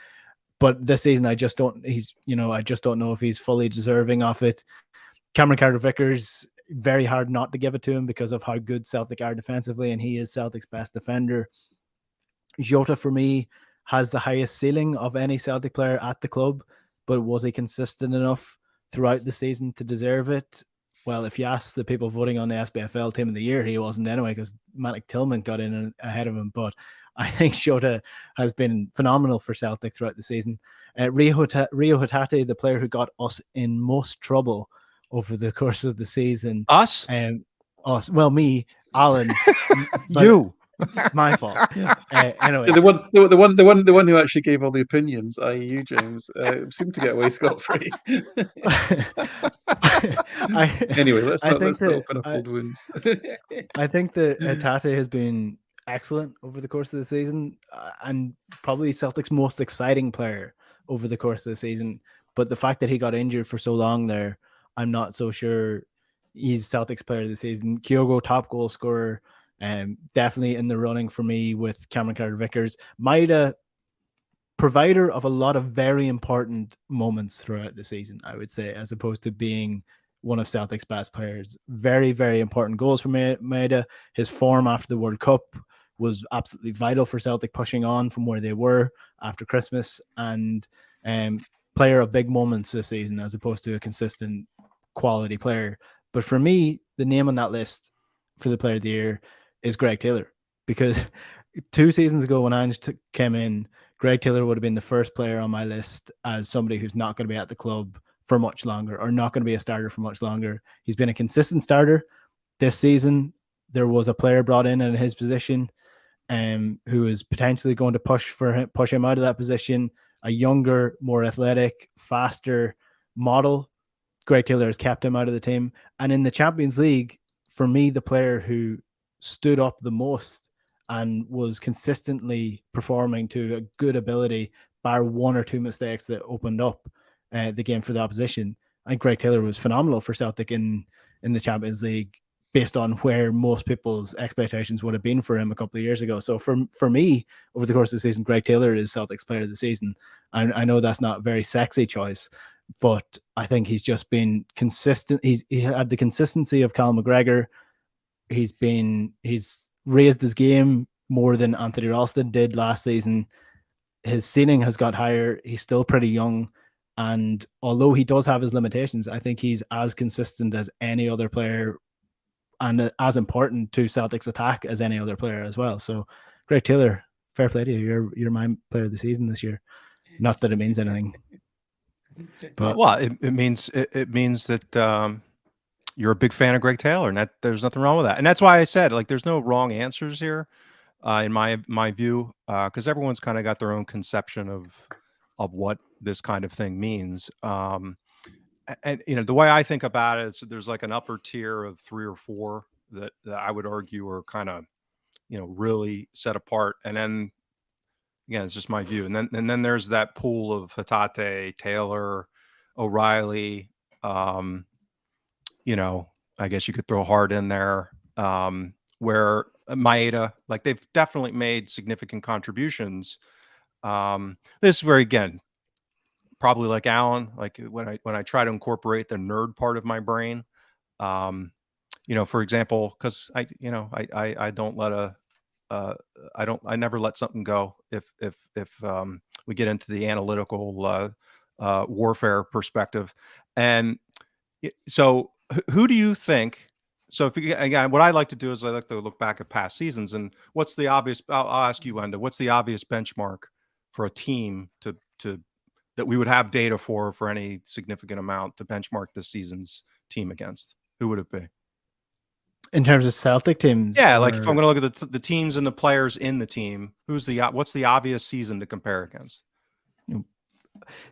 But this season, I just don't know if he's fully deserving of it. Cameron Carter-Vickers, very hard not to give it to him because of how good Celtic are defensively, and he is Celtic's best defender. Jota, for me, has the highest ceiling of any Celtic player at the club, but was he consistent enough throughout the season to deserve it? Well, if you ask the people voting on the SPFL Team of the Year, he wasn't anyway, because Matic Tillman got in ahead of him. But I think Jota has been phenomenal for Celtic throughout the season. Rio Hatate, the player who got us in most trouble over the course of the season. Us? Us. Well, me, Alan. You. My fault. Yeah. Anyway, yeah, the one who actually gave all the opinions, i.e., you, James, seemed to get away scot-free. Anyway, let's not open up old wounds. I think that Hatate has been excellent over the course of the season, and probably Celtic's most exciting player over the course of the season. But the fact that he got injured for so long there, I'm not so sure he's Celtic's player of the season. Kyogo, top goal scorer. Definitely in the running for me with Cameron Carter-Vickers. Maeda, provider of a lot of very important moments throughout the season, I would say, as opposed to being one of Celtic's best players. Very, very important goals for Maeda. His form after the World Cup was absolutely vital for Celtic pushing on from where they were after Christmas, and player of big moments this season as opposed to a consistent quality player. But for me, the name on that list for the player of the year is Greg Taylor, because 2 seasons ago when Ange came in, Greg Taylor would have been the first player on my list as somebody who's not going to be at the club for much longer, or not going to be a starter for much longer. He's been a consistent starter. This season, there was a player brought in his position who is potentially going to push him out of that position. A younger, more athletic, faster model. Greg Taylor has kept him out of the team. And in the Champions League, for me, the player who stood up the most and was consistently performing to a good ability, bar 1 or 2 mistakes that opened up the game for the opposition. I think Greg Taylor was phenomenal for Celtic in the Champions League, based on where most people's expectations would have been for him a couple of years ago. So for me, over the course of the season, Greg Taylor is Celtic's player of the season. I know that's not a very sexy choice, but I think he's just been consistent. He had the consistency of Callum McGregor. He's raised his game more than Anthony Ralston did last season. His ceiling has got higher. He's still pretty young. And although he does have his limitations, I think he's as consistent as any other player and as important to Celtic's attack as any other player as well. So Greg Taylor, fair play to you. You're my player of the season this year. Not that it means anything. But well, it means that you're a big fan of Greg Taylor, and that there's nothing wrong with that. And that's why I said, like, there's no wrong answers here, in my view, because everyone's kind of got their own conception of what this kind of thing means. And the way I think about it is there's like an upper tier of 3 or 4 that I would argue are kind of really set apart, and then again, it's just my view. And then there's that pool of Hatate, Taylor, O'Reilly. I guess you could throw Hart in there, where Maeda, like, they've definitely made significant contributions. This is where, again, probably like Alan, like when I try to incorporate the nerd part of my brain, for example, because I don't let I never let something go if we get into the analytical warfare perspective. And so who do you think? So again, what I like to do is I like to look back at past seasons, and what's the obvious? I'll ask you, Enda, what's the obvious benchmark for a team to that we would have data for any significant amount to benchmark this season's team against? Who would it be? In terms of Celtic teams? Yeah, like if I'm going to look at the teams and the players in the team, what's the obvious season to compare against?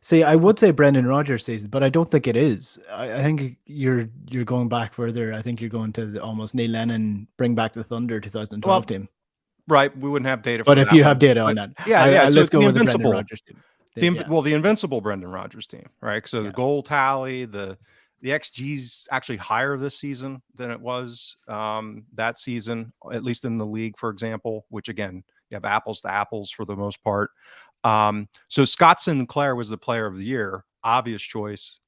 See, I would say Brendan Rodgers' season, but I don't think it is. I think you're going back further. I think you're going to almost Neil Lennon bring back the Thunder 2012 team. Right, we wouldn't have data for but that. But if you have data on that, yeah. So let's go with the Brendan Rodgers team. The invincible Brendan Rodgers team, right? So the goal tally, the XG's actually higher this season than it was that season, at least in the league, for example, which again, you have apples to apples for the most part. So Scott Sinclair was the player of the year, obvious choice,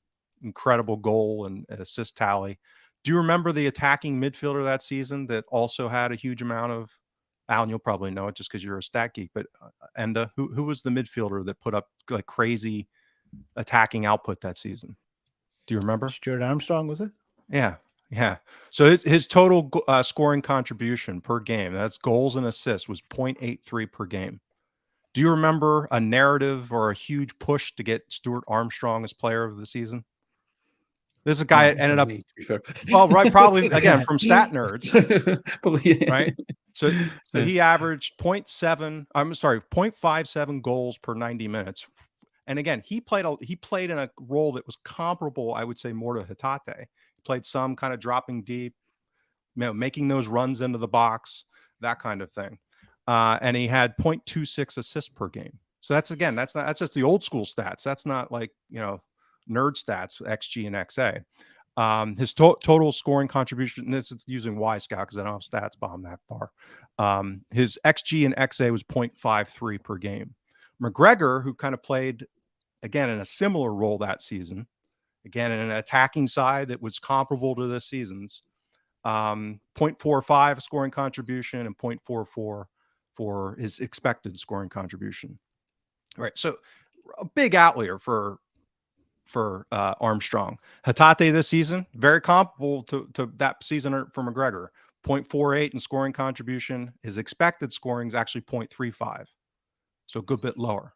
incredible goal and assist tally. Do you remember the attacking midfielder that season that also had a huge amount of, Alan, you'll probably know it just because you're a stat geek, but Enda, who was the midfielder that put up like crazy attacking output that season? Do you remember? Stuart Armstrong, was it? Yeah. So his total scoring contribution per game, that's goals and assists, was 0.83 per game. Do you remember a narrative or a huge push to get Stuart Armstrong as player of the season? This is a guy that ended up, to be fair. well, right, probably again from stat nerds, Probably, yeah. right? So he averaged 0.57 goals per 90 minutes. And again, he played in a role that was comparable, I would say, more to Hatate. He played some kind of dropping deep, making those runs into the box, that kind of thing. And he had 0.26 assists per game. So that's just the old school stats. That's not like, nerd stats, XG and XA. His total scoring contribution, and this is using Y Scout because I don't have stats bomb that far. His XG and XA was 0.53 per game. McGregor, who kind of played, again, in a similar role that season, again, in an attacking side, it was comparable to this season's. 0.45 scoring contribution and 0.44 for his expected scoring contribution. Right. So a big outlier for Armstrong. Hatate this season, very comparable to that season for McGregor. 0.48 in scoring contribution. His expected scoring is actually 0.35. So a good bit lower.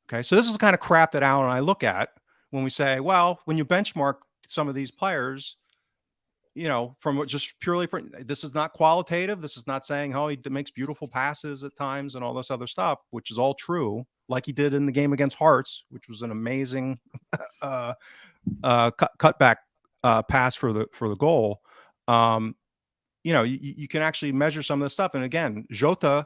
Okay. So this is the kind of crap that Alan and I look at when we say, well, when you benchmark some of these players, you know, from just purely for, this is not qualitative. This is not saying, oh, he makes beautiful passes at times and all this other stuff, which is all true, like he did in the game against Hearts, which was an amazing cutback pass for the goal. You know, you can actually measure some of this stuff. And again, Jota,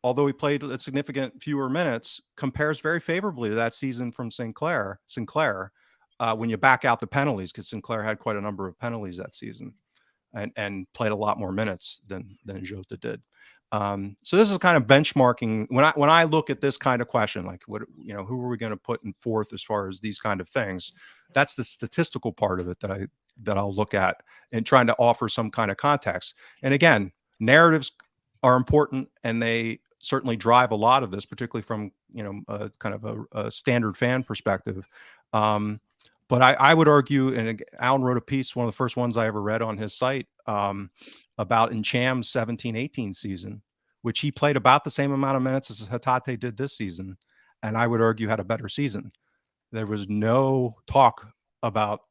although he played a significant fewer minutes, compares very favorably to that season from Sinclair. When you back out the penalties, because Sinclair had quite a number of penalties that season and played a lot more minutes than Jota did. So this is kind of benchmarking. When I look at this kind of question, like what, you know, who are we going to put in fourth as far as these kind of things? That's the statistical part of it that I'll look at and trying to offer some kind of context. And again, narratives are important, and they certainly drive a lot of this, particularly from, you know, kind of a standard fan perspective. But I would argue, and Alan wrote a piece, one of the first ones I ever read on his site, about Ncham's 17-18 season, which he played about the same amount of minutes as Hatate did this season, and I would argue had a better season. There was no talk about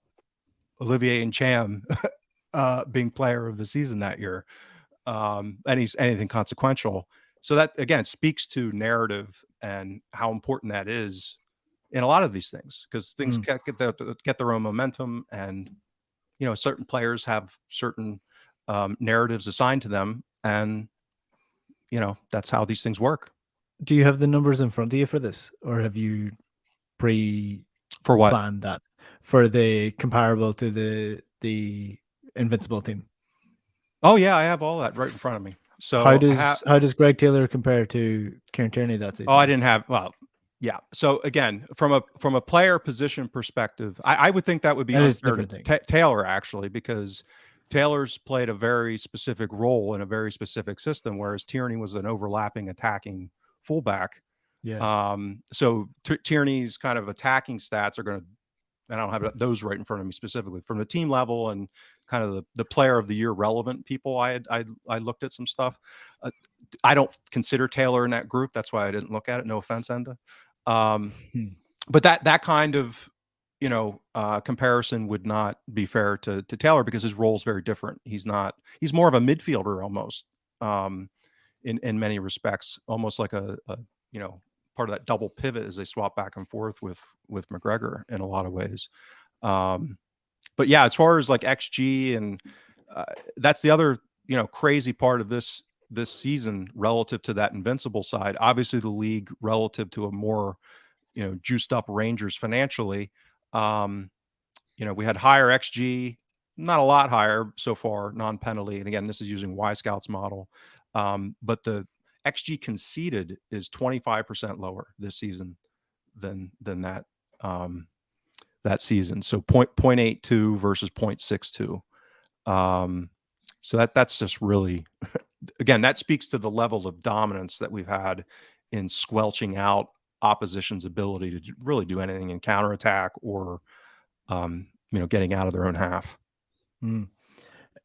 Olivier Ncham being player of the season that year, anything consequential. So that, again, speaks to narrative and how important that is in a lot of these things, because things get their own momentum, and, you know, certain players have certain narratives assigned to them, and, you know, that's how these things work. Do you have the numbers in front of you for this, or have you for what planned that for the comparable to the Invincible team? Oh yeah, I have all that right in front of me. So how does Greg Taylor compare to Kieran Tierney that season? Oh, I didn't have, well, yeah. So again, from a player position perspective, I would think that would be unfair to Taylor, actually, because Taylor's played a very specific role in a very specific system, whereas Tierney was an overlapping attacking fullback. Yeah. So Tierney's kind of attacking stats are going to, I don't have those right in front of me specifically from the team level and kind of the player of the year relevant people. I looked at some stuff. I don't consider Taylor in that group. That's why I didn't look at it. No offense, Enda. But that kind of, you know, comparison would not be fair to Taylor, because his role is very different. He's more of a midfielder almost, in many respects, almost like a you know, part of that double pivot as they swap back and forth with McGregor in a lot of ways. But yeah, as far as like XG, and that's the other, you know, crazy part of this season relative to that Invincible side. Obviously the league relative to a more, you know, juiced up Rangers financially, you know, we had higher XG, not a lot higher so far, non-penalty. And again, this is using Y Scout's model. But the XG conceded is 25% lower this season than that that season. So 0.82 versus 0.62. So that's just really, again, that speaks to the level of dominance that we've had in squelching out opposition's ability to really do anything in counterattack or, you know, getting out of their own half.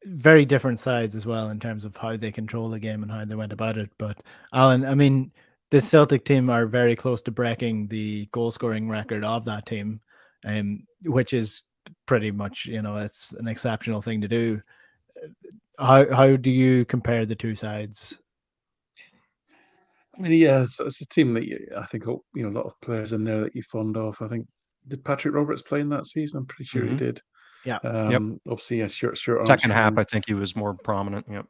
Very different sides as well in terms of how they control the game and how they went about it. But Alan, I mean, this Celtic team are very close to breaking the goal scoring record of that team, which is pretty much, you know, it's an exceptional thing to do. How do you compare the two sides? I mean, yeah, it's a team that I think, you know, a lot of players in there that you're fond of. I think, did Patrick Roberts play in that season? I'm pretty sure he did. Yeah. Obviously, yeah, sure. Second half, I think he was more prominent. Yep.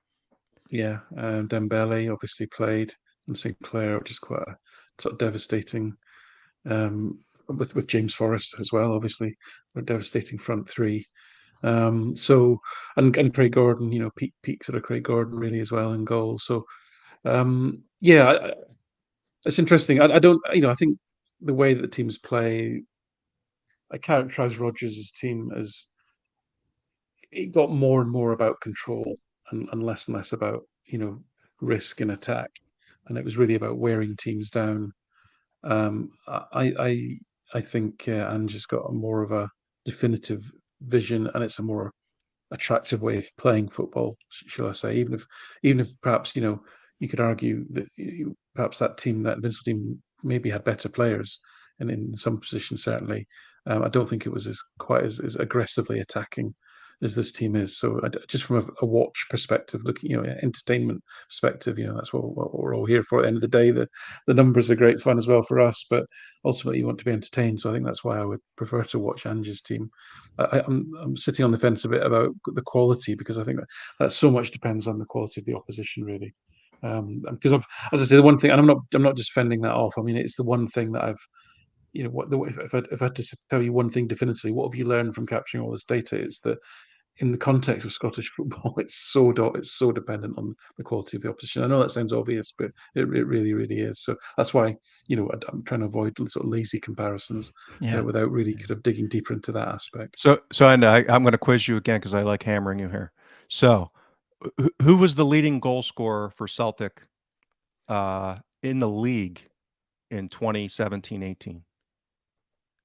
Yeah. Dembele obviously played, and Sinclair, which is quite a sort of devastating. With James Forrest as well, obviously, a devastating front three. So and Craig Gordon, peak sort of Craig Gordon really as well in goal. So yeah, it's interesting. I don't, I think the way that the teams play, I characterize Rodgers' team as it got more and more about control and less about risk and attack, and it was really about wearing teams down. I think Ange has got a more of a definitive vision, and it's a more attractive way of playing football, shall I say? Even if perhaps you could argue that perhaps that Invincible team, maybe had better players, and in some positions certainly. I don't think it was quite as aggressively attacking as this team is. So just from a watch perspective, looking, entertainment perspective, that's what we're all here for. At the end of the day, the numbers are great fun as well for us, but ultimately you want to be entertained. So I think that's why I would prefer to watch Ange's team. I'm sitting on the fence a bit about the quality, because I think that so much depends on the quality of the opposition, really. Because as I say, the one thing, and I'm not just fending that off. I mean, it's the one thing that I've, if I had to tell you one thing definitively, what have you learned from capturing all this data? It's that in the context of Scottish football, it's so dependent on the quality of the opposition. I know that sounds obvious, but it really, really is. So that's why I'm trying to avoid sort of lazy comparisons, without really kind of digging deeper into that aspect. So I'm going to quiz you again because I like hammering you here. So, who was the leading goal scorer for Celtic in the league in 2017-18?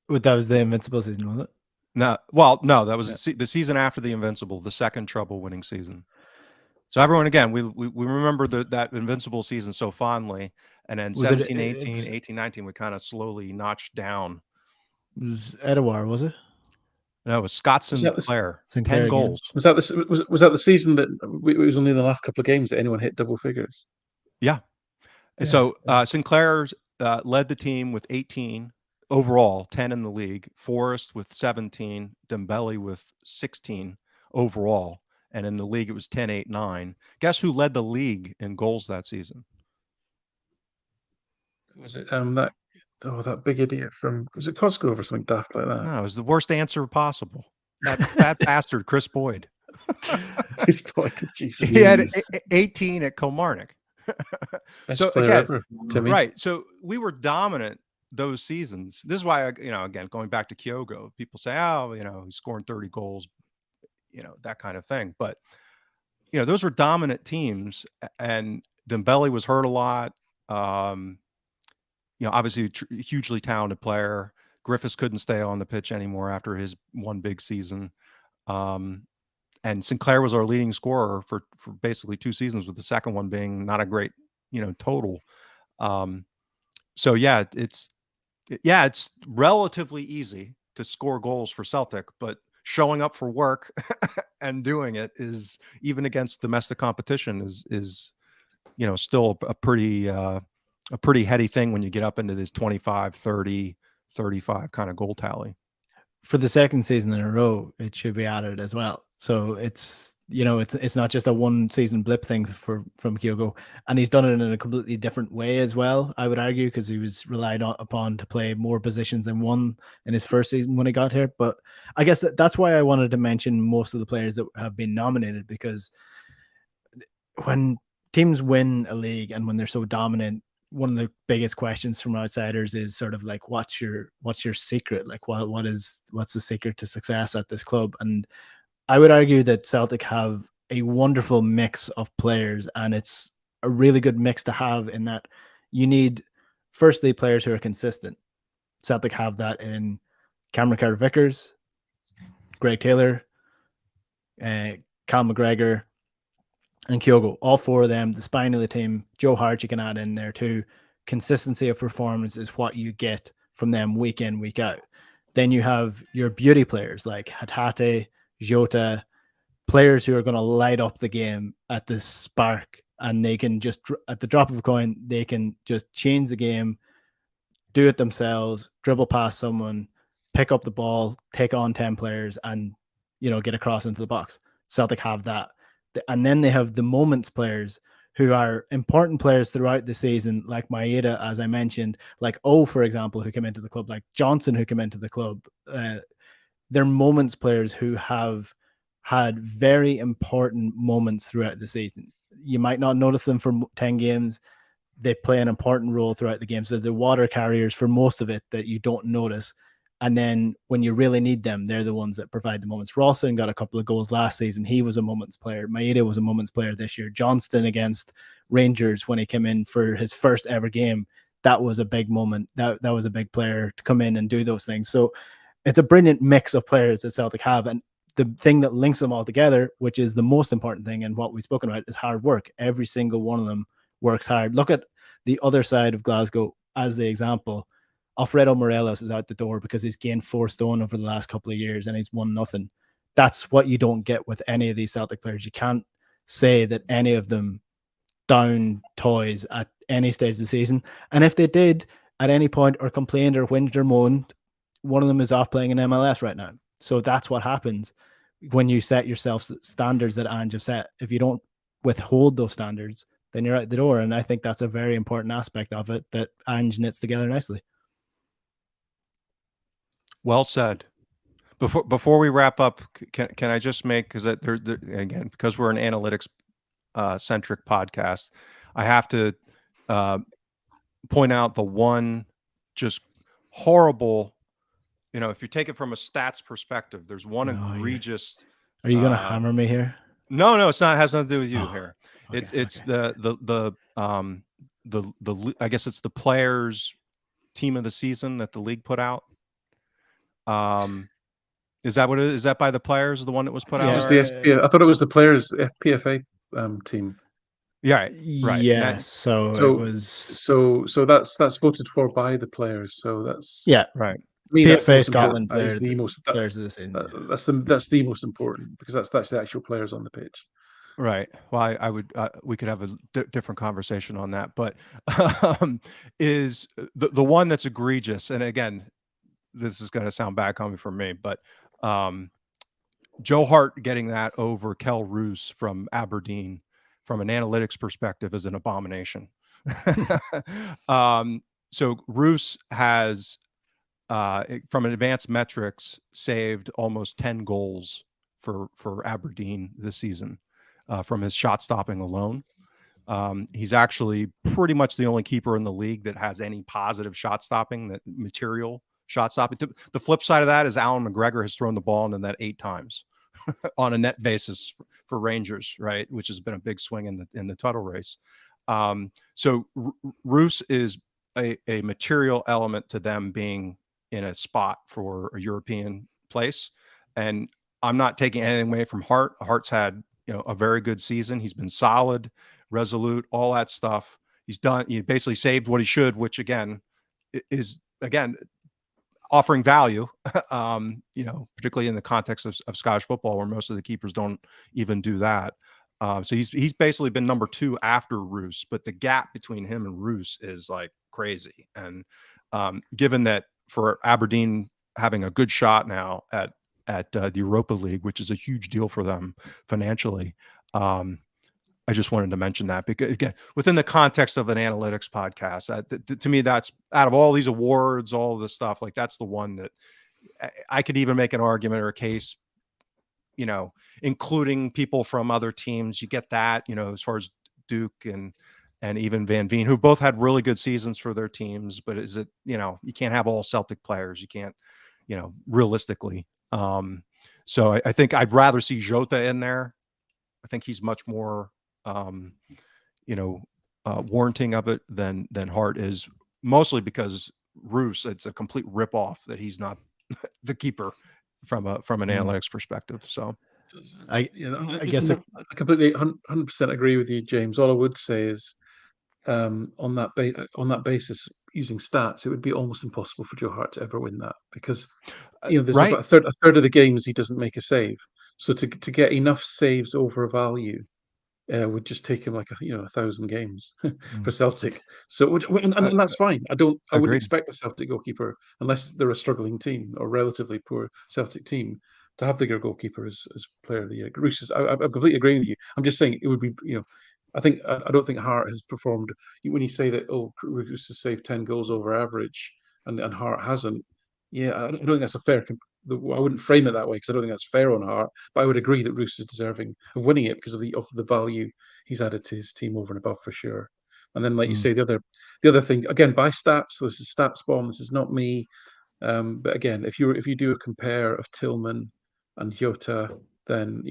That was the Invincible season, was it? No, that was the season after the Invincible, the second treble-winning season. So everyone, again, we remember that Invincible season so fondly, and then 17-18, 18-19, we kind of slowly notched down. It was Edouard, was it? No, it was Scott Sinclair. 10 goals. Was that the season that it was only in the last couple of games that anyone hit double figures? Yeah. So Sinclair led the team with 18 overall, 10 in the league. Forrest with 17, Dembele with 16 overall, and in the league it was 10-8-9. Guess who led the league in goals that season? Was it that big idiot was it Cosgrove or something daft like that? No, it was the worst answer possible. That bastard, Chris Boyd. Chris Boyd, Jesus. He had 18 at Kilmarnock. Best player ever, Timmy. Right. So we were dominant those seasons. This is why, again, going back to Kyogo, people say, oh, he's scoring 30 goals, that kind of thing. But, those were dominant teams, and Dembele was hurt a lot. Obviously a hugely talented player. Griffiths couldn't stay on the pitch anymore after his one big season. And Sinclair was our leading scorer for basically 2 seasons, with the second one being not a great, total. So yeah, it's relatively easy to score goals for Celtic, but showing up for work and doing it is, even against domestic competition, is still a pretty heady thing when you get up into this 25, 30, 35 kind of goal tally. For the second season in a row, it should be added as well. So it's not just a one season blip thing from Kyogo, and he's done it in a completely different way as well, I would argue, because he was relied upon to play more positions than one in his first season when he got here. But I guess that's why I wanted to mention most of the players that have been nominated, because when teams win a league and when they're so dominant, one of the biggest questions from outsiders is sort of like, what's your secret? Like, what's the secret to success at this club? And I would argue that Celtic have a wonderful mix of players, and it's a really good mix to have, in that you need, firstly, players who are consistent. Celtic have that in Cameron Carter-Vickers, Greg Taylor, Cal McGregor, and Kyogo. All 4 of them, the spine of the team. Joe Hart you can add in there too. Consistency of performance is what you get from them week in, week out. Then you have your beauty players like Hatate, Jota, players who are going to light up the game at the spark, and they can just, at the drop of a coin, they can just change the game, do it themselves, dribble past someone, pick up the ball, take on 10 players, and get across into the box. Celtic have that. And then they have the moments players who are important players throughout the season, like Maeda, as I mentioned, like for example, who came into the club, like Johnson, who came into the club. They're moments players who have had very important moments throughout the season. You might not notice them for 10 games. They play an important role throughout the game. So they're water carriers for most of it that you don't notice. And then when you really need them, they're the ones that provide the moments. Rawson got a couple of goals last season. He was a moments player. Maeda was a moments player this year. Johnston against Rangers when he came in for his first ever game, that was a big moment. That was a big player to come in and do those things. So it's a brilliant mix of players that Celtic have. And the thing that links them all together, which is the most important thing and what we've spoken about, is hard work. Every single one of them works hard. Look at the other side of Glasgow as the example. Alfredo Morelos is out the door because he's gained 4 stone over the last couple of years and he's won nothing. That's what you don't get with any of these Celtic players. You can't say that any of them down toys at any stage of the season. And if they did at any point or complained or whined or moaned, one of them is off playing in MLS right now. So that's what happens when you set yourself standards that Ange have set. If you don't withhold those standards, then you're out the door. And I think that's a very important aspect of it that Ange knits together nicely. Well said. Before we wrap up, can I just make, because again, because we're an analytics centric podcast, I have to point out the one just horrible, if you take it from a stats perspective, there's one egregious. Are you going to hammer me here? No, it's not. It has nothing to do with you here. Okay, it's the I guess it's the players' team of the season that the league put out. Is that what it is? Is that by the players? The one that was put out? It was the SPF. I thought it was the players' FPFA team. Yeah, right. Yes. So it was. So that's voted for by the players. So that's right. I mean, PFA Scotland. That's the most important because that's the actual players on the pitch. Right. Well, I would. We could have a different conversation on that, but is the one that's egregious? And again, this is going to sound bad coming from me, but Joe Hart getting that over Kel Roos from Aberdeen, from an analytics perspective, is an abomination. So Roos has, from an advanced metrics, saved almost 10 goals for Aberdeen this season from his shot stopping alone. He's actually pretty much the only keeper in the league that has any positive shot stopping, that material shot stopping. The flip side of that is Alan McGregor has thrown the ball into that 8 times on a net basis for Rangers, right? Which has been a big swing in the title race. So Roos is a material element to them being in a spot for a European place. And I'm not taking anything away from Hart. Hart's had, a very good season. He's been solid, resolute, all that stuff. He basically saved what he should, which again is offering value, particularly in the context of Scottish football, where most of the keepers don't even do that. So he's basically been number 2 after Roos, but the gap between him and Roos is like crazy. And given that for Aberdeen having a good shot now at the Europa League, which is a huge deal for them financially, I just wanted to mention that because, again, within the context of an analytics podcast, to me, that's out of all these awards, all of this stuff, like that's the one that I could even make an argument or a case, including people from other teams. You get that, as far as Duke and even Van Veen, who both had really good seasons for their teams. But is it, you can't have all Celtic players. You can't, realistically. So I think I'd rather see Jota in there. I think he's much more, warranting of it than Hart is, mostly because Roos, it's a complete ripoff that he's not the keeper from an analytics perspective. So I guess I completely 100% agree with you, James. All I would say is on that basis, using stats, it would be almost impossible for Joe Hart to ever win that because there's right. about a third of the games he doesn't make a save. So to get enough saves over value would just take him like 1,000 games for Celtic. So and that's fine. I wouldn't expect a Celtic goalkeeper, unless they're a struggling team or relatively poor Celtic team, to have the goalkeeper as player of the year. Roos is, I'm completely agreeing with you. I'm just saying it would be, I don't think Hart has performed. When you say that, Roos has saved 10 goals over average and Hart hasn't, yeah, I don't think that's a fair I wouldn't frame it that way because I don't think that's fair on Hart. But I would agree that Roos is deserving of winning it because of the value he's added to his team over and above for sure. And then, like you say, the other thing again by stats. So this is stats bomb. This is not me. But again, if you do a compare of Tillman and Jota, then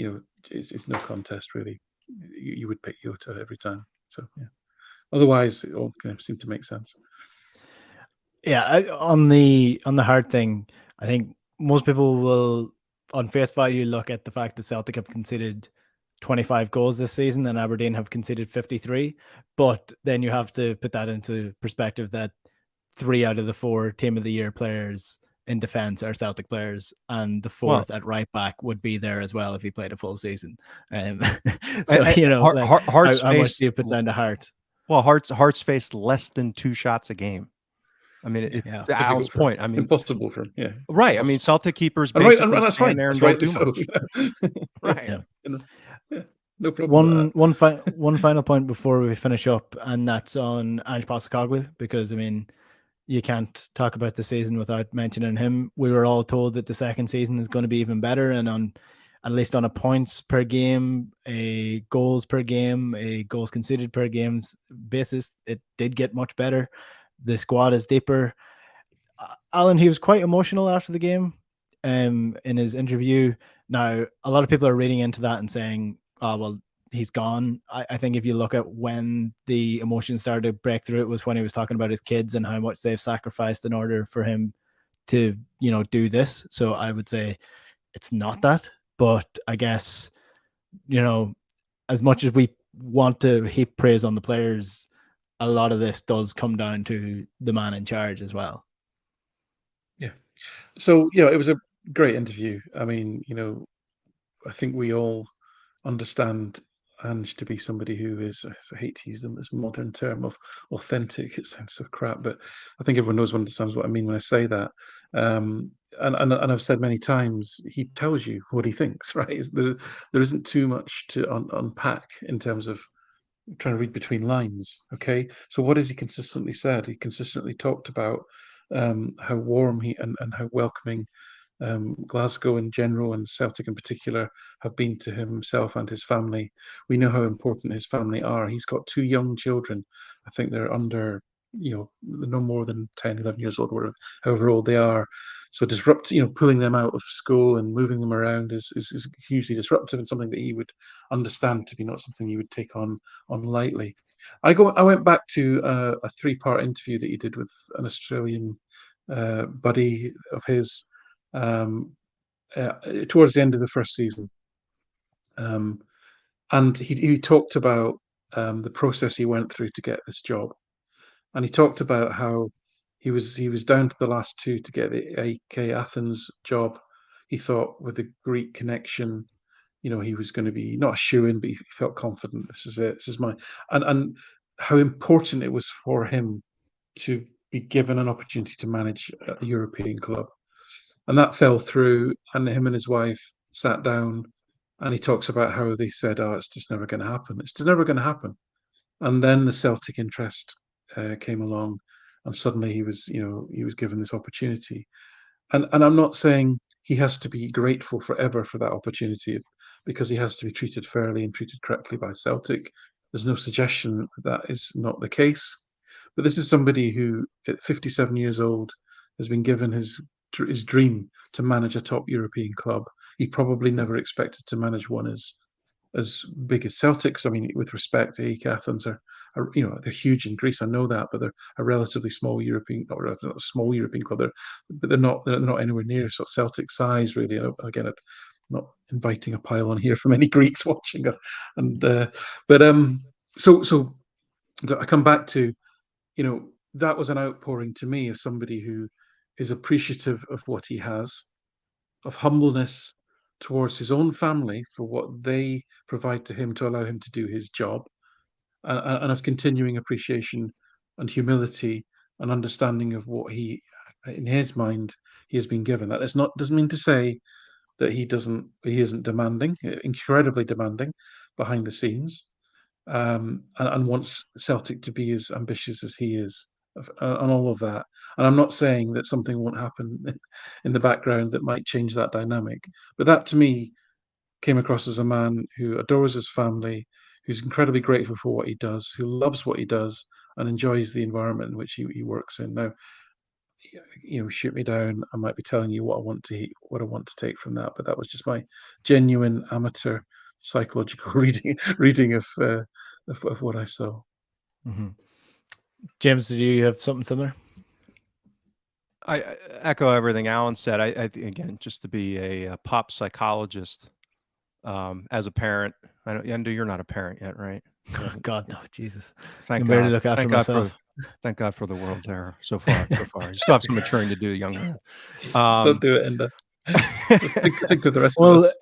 it's no contest really. You would pick Jota every time. So yeah. Otherwise, it all kind of seemed to make sense. Yeah, on the Hart thing, I think most people will, on face value, look at the fact that Celtic have conceded 25 goals this season and Aberdeen have conceded 53. But then you have to put that into perspective that 3 out of the 4 Team of the Year players in defence are Celtic players, and the fourth at right back would be there as well if he played a full season. So Hart's how much do you put down to Hart? Well, Hart's faced less than 2 shots a game. I mean, to Alan's point, I mean, impossible for him. Yeah, right. Impossible. I mean, Celtic keepers basically and that's stand fine. there and That's don't do so. much. Right. Yeah, no problem. One final point before we finish up, and that's on Ange Postecoglou, because I mean, you can't talk about the season without mentioning him. We were all told that the second season is going to be even better, and on at least on a points per game, a goals per game, a goals conceded per game basis, it did get much better. The squad is deeper. Alan, he was quite emotional after the game in his interview. Now, a lot of people are reading into that and saying, oh, well, he's gone. I think if you look at when the emotions started to break through, it was when he was talking about his kids and how much they've sacrificed in order for him to, do this. So I would say it's not that. But I guess, as much as we want to heap praise on the players, a lot of this does come down to the man in charge as well. Yeah. So, it was a great interview. I mean, I think we all understand Ange to be somebody who is, I hate to use this modern term of authentic. It sounds so crap, but I think everyone understands what I mean when I say that. And I've said many times, he tells you what he thinks, right? There isn't too much to unpack in terms of trying to read between lines. Okay, so what has he consistently said? He consistently talked about how warm he and how welcoming Glasgow in general and Celtic in particular have been to himself and his family. We know how important his family are. He's got 2 young children. I think they're under, no more than 10, 11 years old, or however old they are. So pulling them out of school and moving them around is hugely disruptive and something that he would understand to be not something he would take on lightly. I went back to a 3-part interview that he did with an Australian buddy of his towards the end of the first season, and he talked about the process he went through to get this job, and he talked about how he was down to the last 2 to get the AEK Athens job. He thought with the Greek connection, he was going to be not a shoo-in, but he felt confident. This is it. This is my and how important it was for him to be given an opportunity to manage a European club. And that fell through, and him and his wife sat down, and he talks about how they said, "Oh, it's just never going to happen. It's just never going to happen." And then the Celtic interest came along, and suddenly he was given this opportunity. And I'm not saying he has to be grateful forever for that opportunity, because he has to be treated fairly and treated correctly by Celtic. There's no suggestion that is not the case. But this is somebody who, at 57 years old, has been given his dream to manage a top European club. He probably never expected to manage one as big as Celtics. I mean, with respect, AEK Athens are they're huge in Greece. I know that, but they're a relatively small European, not a small European club. They're not anywhere near sort of Celtic size, really. And again, I'm not inviting a pile on here from any Greeks watching, so I come back to, that was an outpouring to me of somebody who is appreciative of what he has, of humbleness towards his own family for what they provide to him to allow him to do his job, and of continuing appreciation and humility and understanding of what in his mind, he has been given. That doesn't mean to say that he isn't demanding, incredibly demanding behind the scenes, and wants Celtic to be as ambitious as he is and all of that. And I'm not saying that something won't happen in the background that might change that dynamic, but that to me came across as a man who adores his family, who's incredibly grateful for what he does, who loves what he does, and enjoys the environment in which he works in. Now, shoot me down. I might be telling you what I want to take from that, but that was just my genuine amateur psychological reading of what I saw. Mm-hmm. James, do you have something similar? I echo everything Alan said. I again, just to be a pop psychologist, as a parent. I know, Enda, you're not a parent yet, right? Oh, God, no, Jesus. Thank I can God. barely look after Thank myself. Thank God for the world there so far. You still have some maturing to do, young man. Don't do it, Enda. think of the rest of Well, us.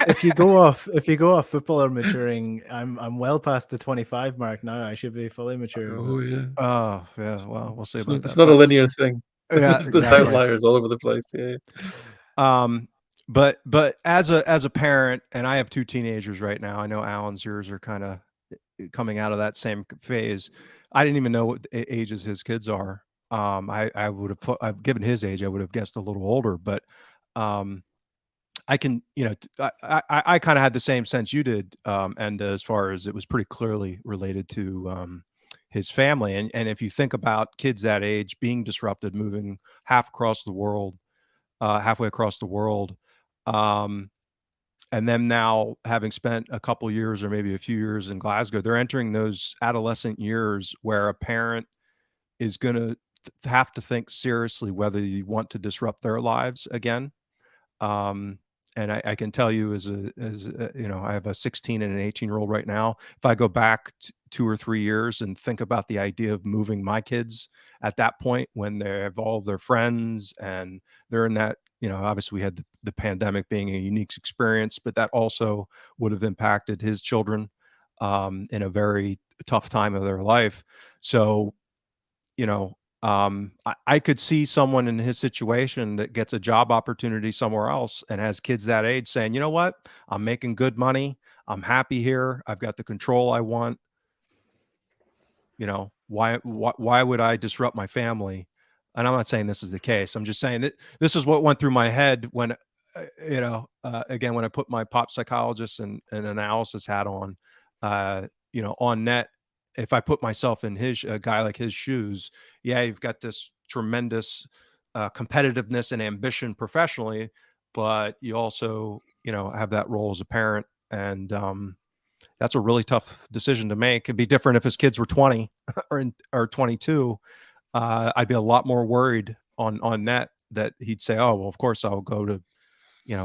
if you go off football or maturing, I'm well past the 25 mark now. I should be fully mature. Oh yeah. Oh yeah. Well, we'll see about that. It's not a linear thing. Yeah, There's outliers all over the place. Yeah. But as a parent, and I have 2 teenagers right now. I know Alan's, yours are kind of coming out of that same phase. I didn't even know what ages his kids are. I would have, I've given his age, I would have guessed a little older, but I can, I kind of had the same sense you did, and as far as it was pretty clearly related to his family. And if you think about kids that age being disrupted, moving halfway across the world, and them now having spent a couple years or maybe a few years in Glasgow, they're entering those adolescent years where a parent is going to have to think seriously whether you want to disrupt their lives again. And I can tell you as I have a 16 and an 18-year-old right now. If I go back 2 or 3 years and think about the idea of moving my kids at that point when they have all their friends and they're in that, obviously we had the pandemic being a unique experience, but that also would have impacted his children in a very tough time of their life. So, I could see someone in his situation that gets a job opportunity somewhere else and has kids that age saying, you know what, I'm making good money. I'm happy here. I've got the control I want. Why would I disrupt my family? And I'm not saying this is the case. I'm just saying that this is what went through my head when, again, when I put my pop psychologist and analysis hat on, on net. If I put myself in a guy like his shoes, yeah, you've got this tremendous competitiveness and ambition professionally, but you also, have that role as a parent. And that's a really tough decision to make. It'd be different if his kids were 20 or 22. I'd be a lot more worried on net that he'd say, oh, well, of course I'll go to,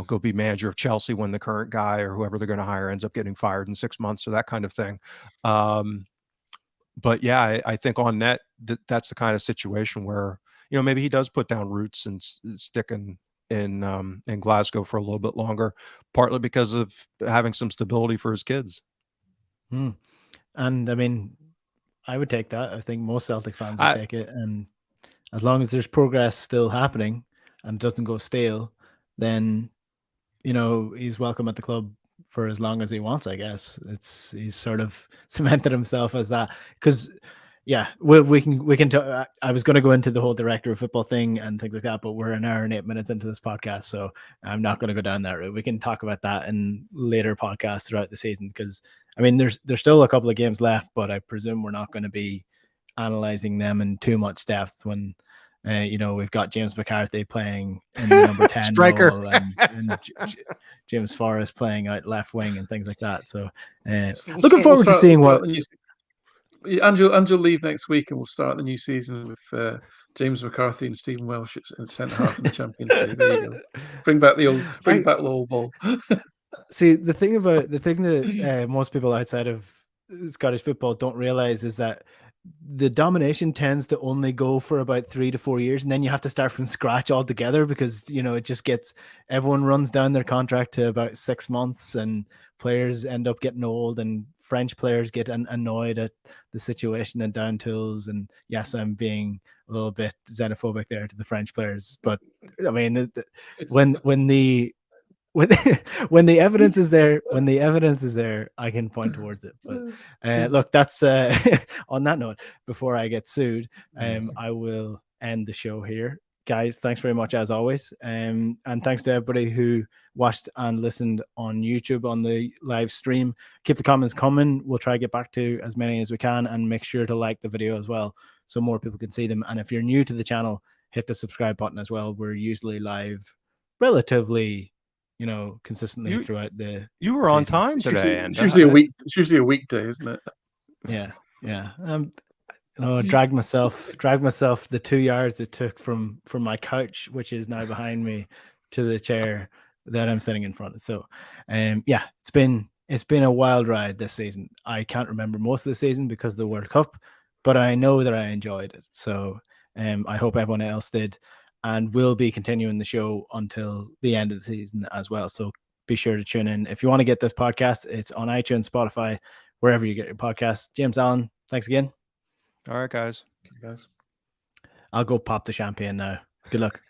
go be manager of Chelsea when the current guy or whoever they're going to hire ends up getting fired in 6 months or that kind of thing. But yeah, I think on net that's the kind of situation where, maybe he does put down roots and stick in Glasgow for a little bit longer, partly because of having some stability for his kids. And I mean, I would take that. I think most Celtic fans would take it. And as long as there's progress still happening and doesn't go stale, then, he's welcome at the club for as long as he wants, I guess. He's sort of cemented himself as that. Because, yeah, we can talk. I was going to go into the whole director of football thing and things like that, but we're an hour and 8 minutes into this podcast, so I'm not going to go down that route. We can talk about that in later podcasts throughout the season, because I mean, there's still a couple of games left, but I presume we're not going to be analyzing them in too much depth when, we've got James McCarthy playing in the number 10 striker role and James Forrest playing out left wing and things like that. So looking forward to seeing what. Ange will leave next week, and we'll start the new season with James McCarthy and Stephen Welsh at centre half in the Champions League. There you go. Bring back the old ball. See, the thing that most people outside of Scottish football don't realize is that the domination tends to only go for about 3 to 4 years, and then you have to start from scratch altogether because it just everyone runs down their contract to about 6 months, and players end up getting old, and French players get annoyed at the situation and down tools. And yes, I'm being a little bit xenophobic there to the French players, but I mean, when the when when the evidence is there, I can point towards it. But look, that's on that note. Before I get sued, I will end the show here, guys. Thanks very much as always, and thanks to everybody who watched and listened on YouTube on the live stream. Keep the comments coming. We'll try to get back to as many as we can, and make sure to like the video as well, so more people can see them. And if you're new to the channel, hit the subscribe button as well. We're usually live relatively, consistently throughout the. You were on time today, It's usually a week. It's usually a weekday, isn't it? Yeah. Dragged myself the 2 yards it took from my couch, which is now behind me, to the chair that I'm sitting in front of. So, it's been a wild ride this season. I can't remember most of the season because of the World Cup, but I know that I enjoyed it. So, I hope everyone else did, and we'll be continuing the show until the end of the season as well. So be sure to tune in. If you want to get this podcast, it's on iTunes, Spotify, wherever you get your podcasts. James Allen, thanks again. All right, guys. Okay, guys. I'll go pop the champagne now. Good luck.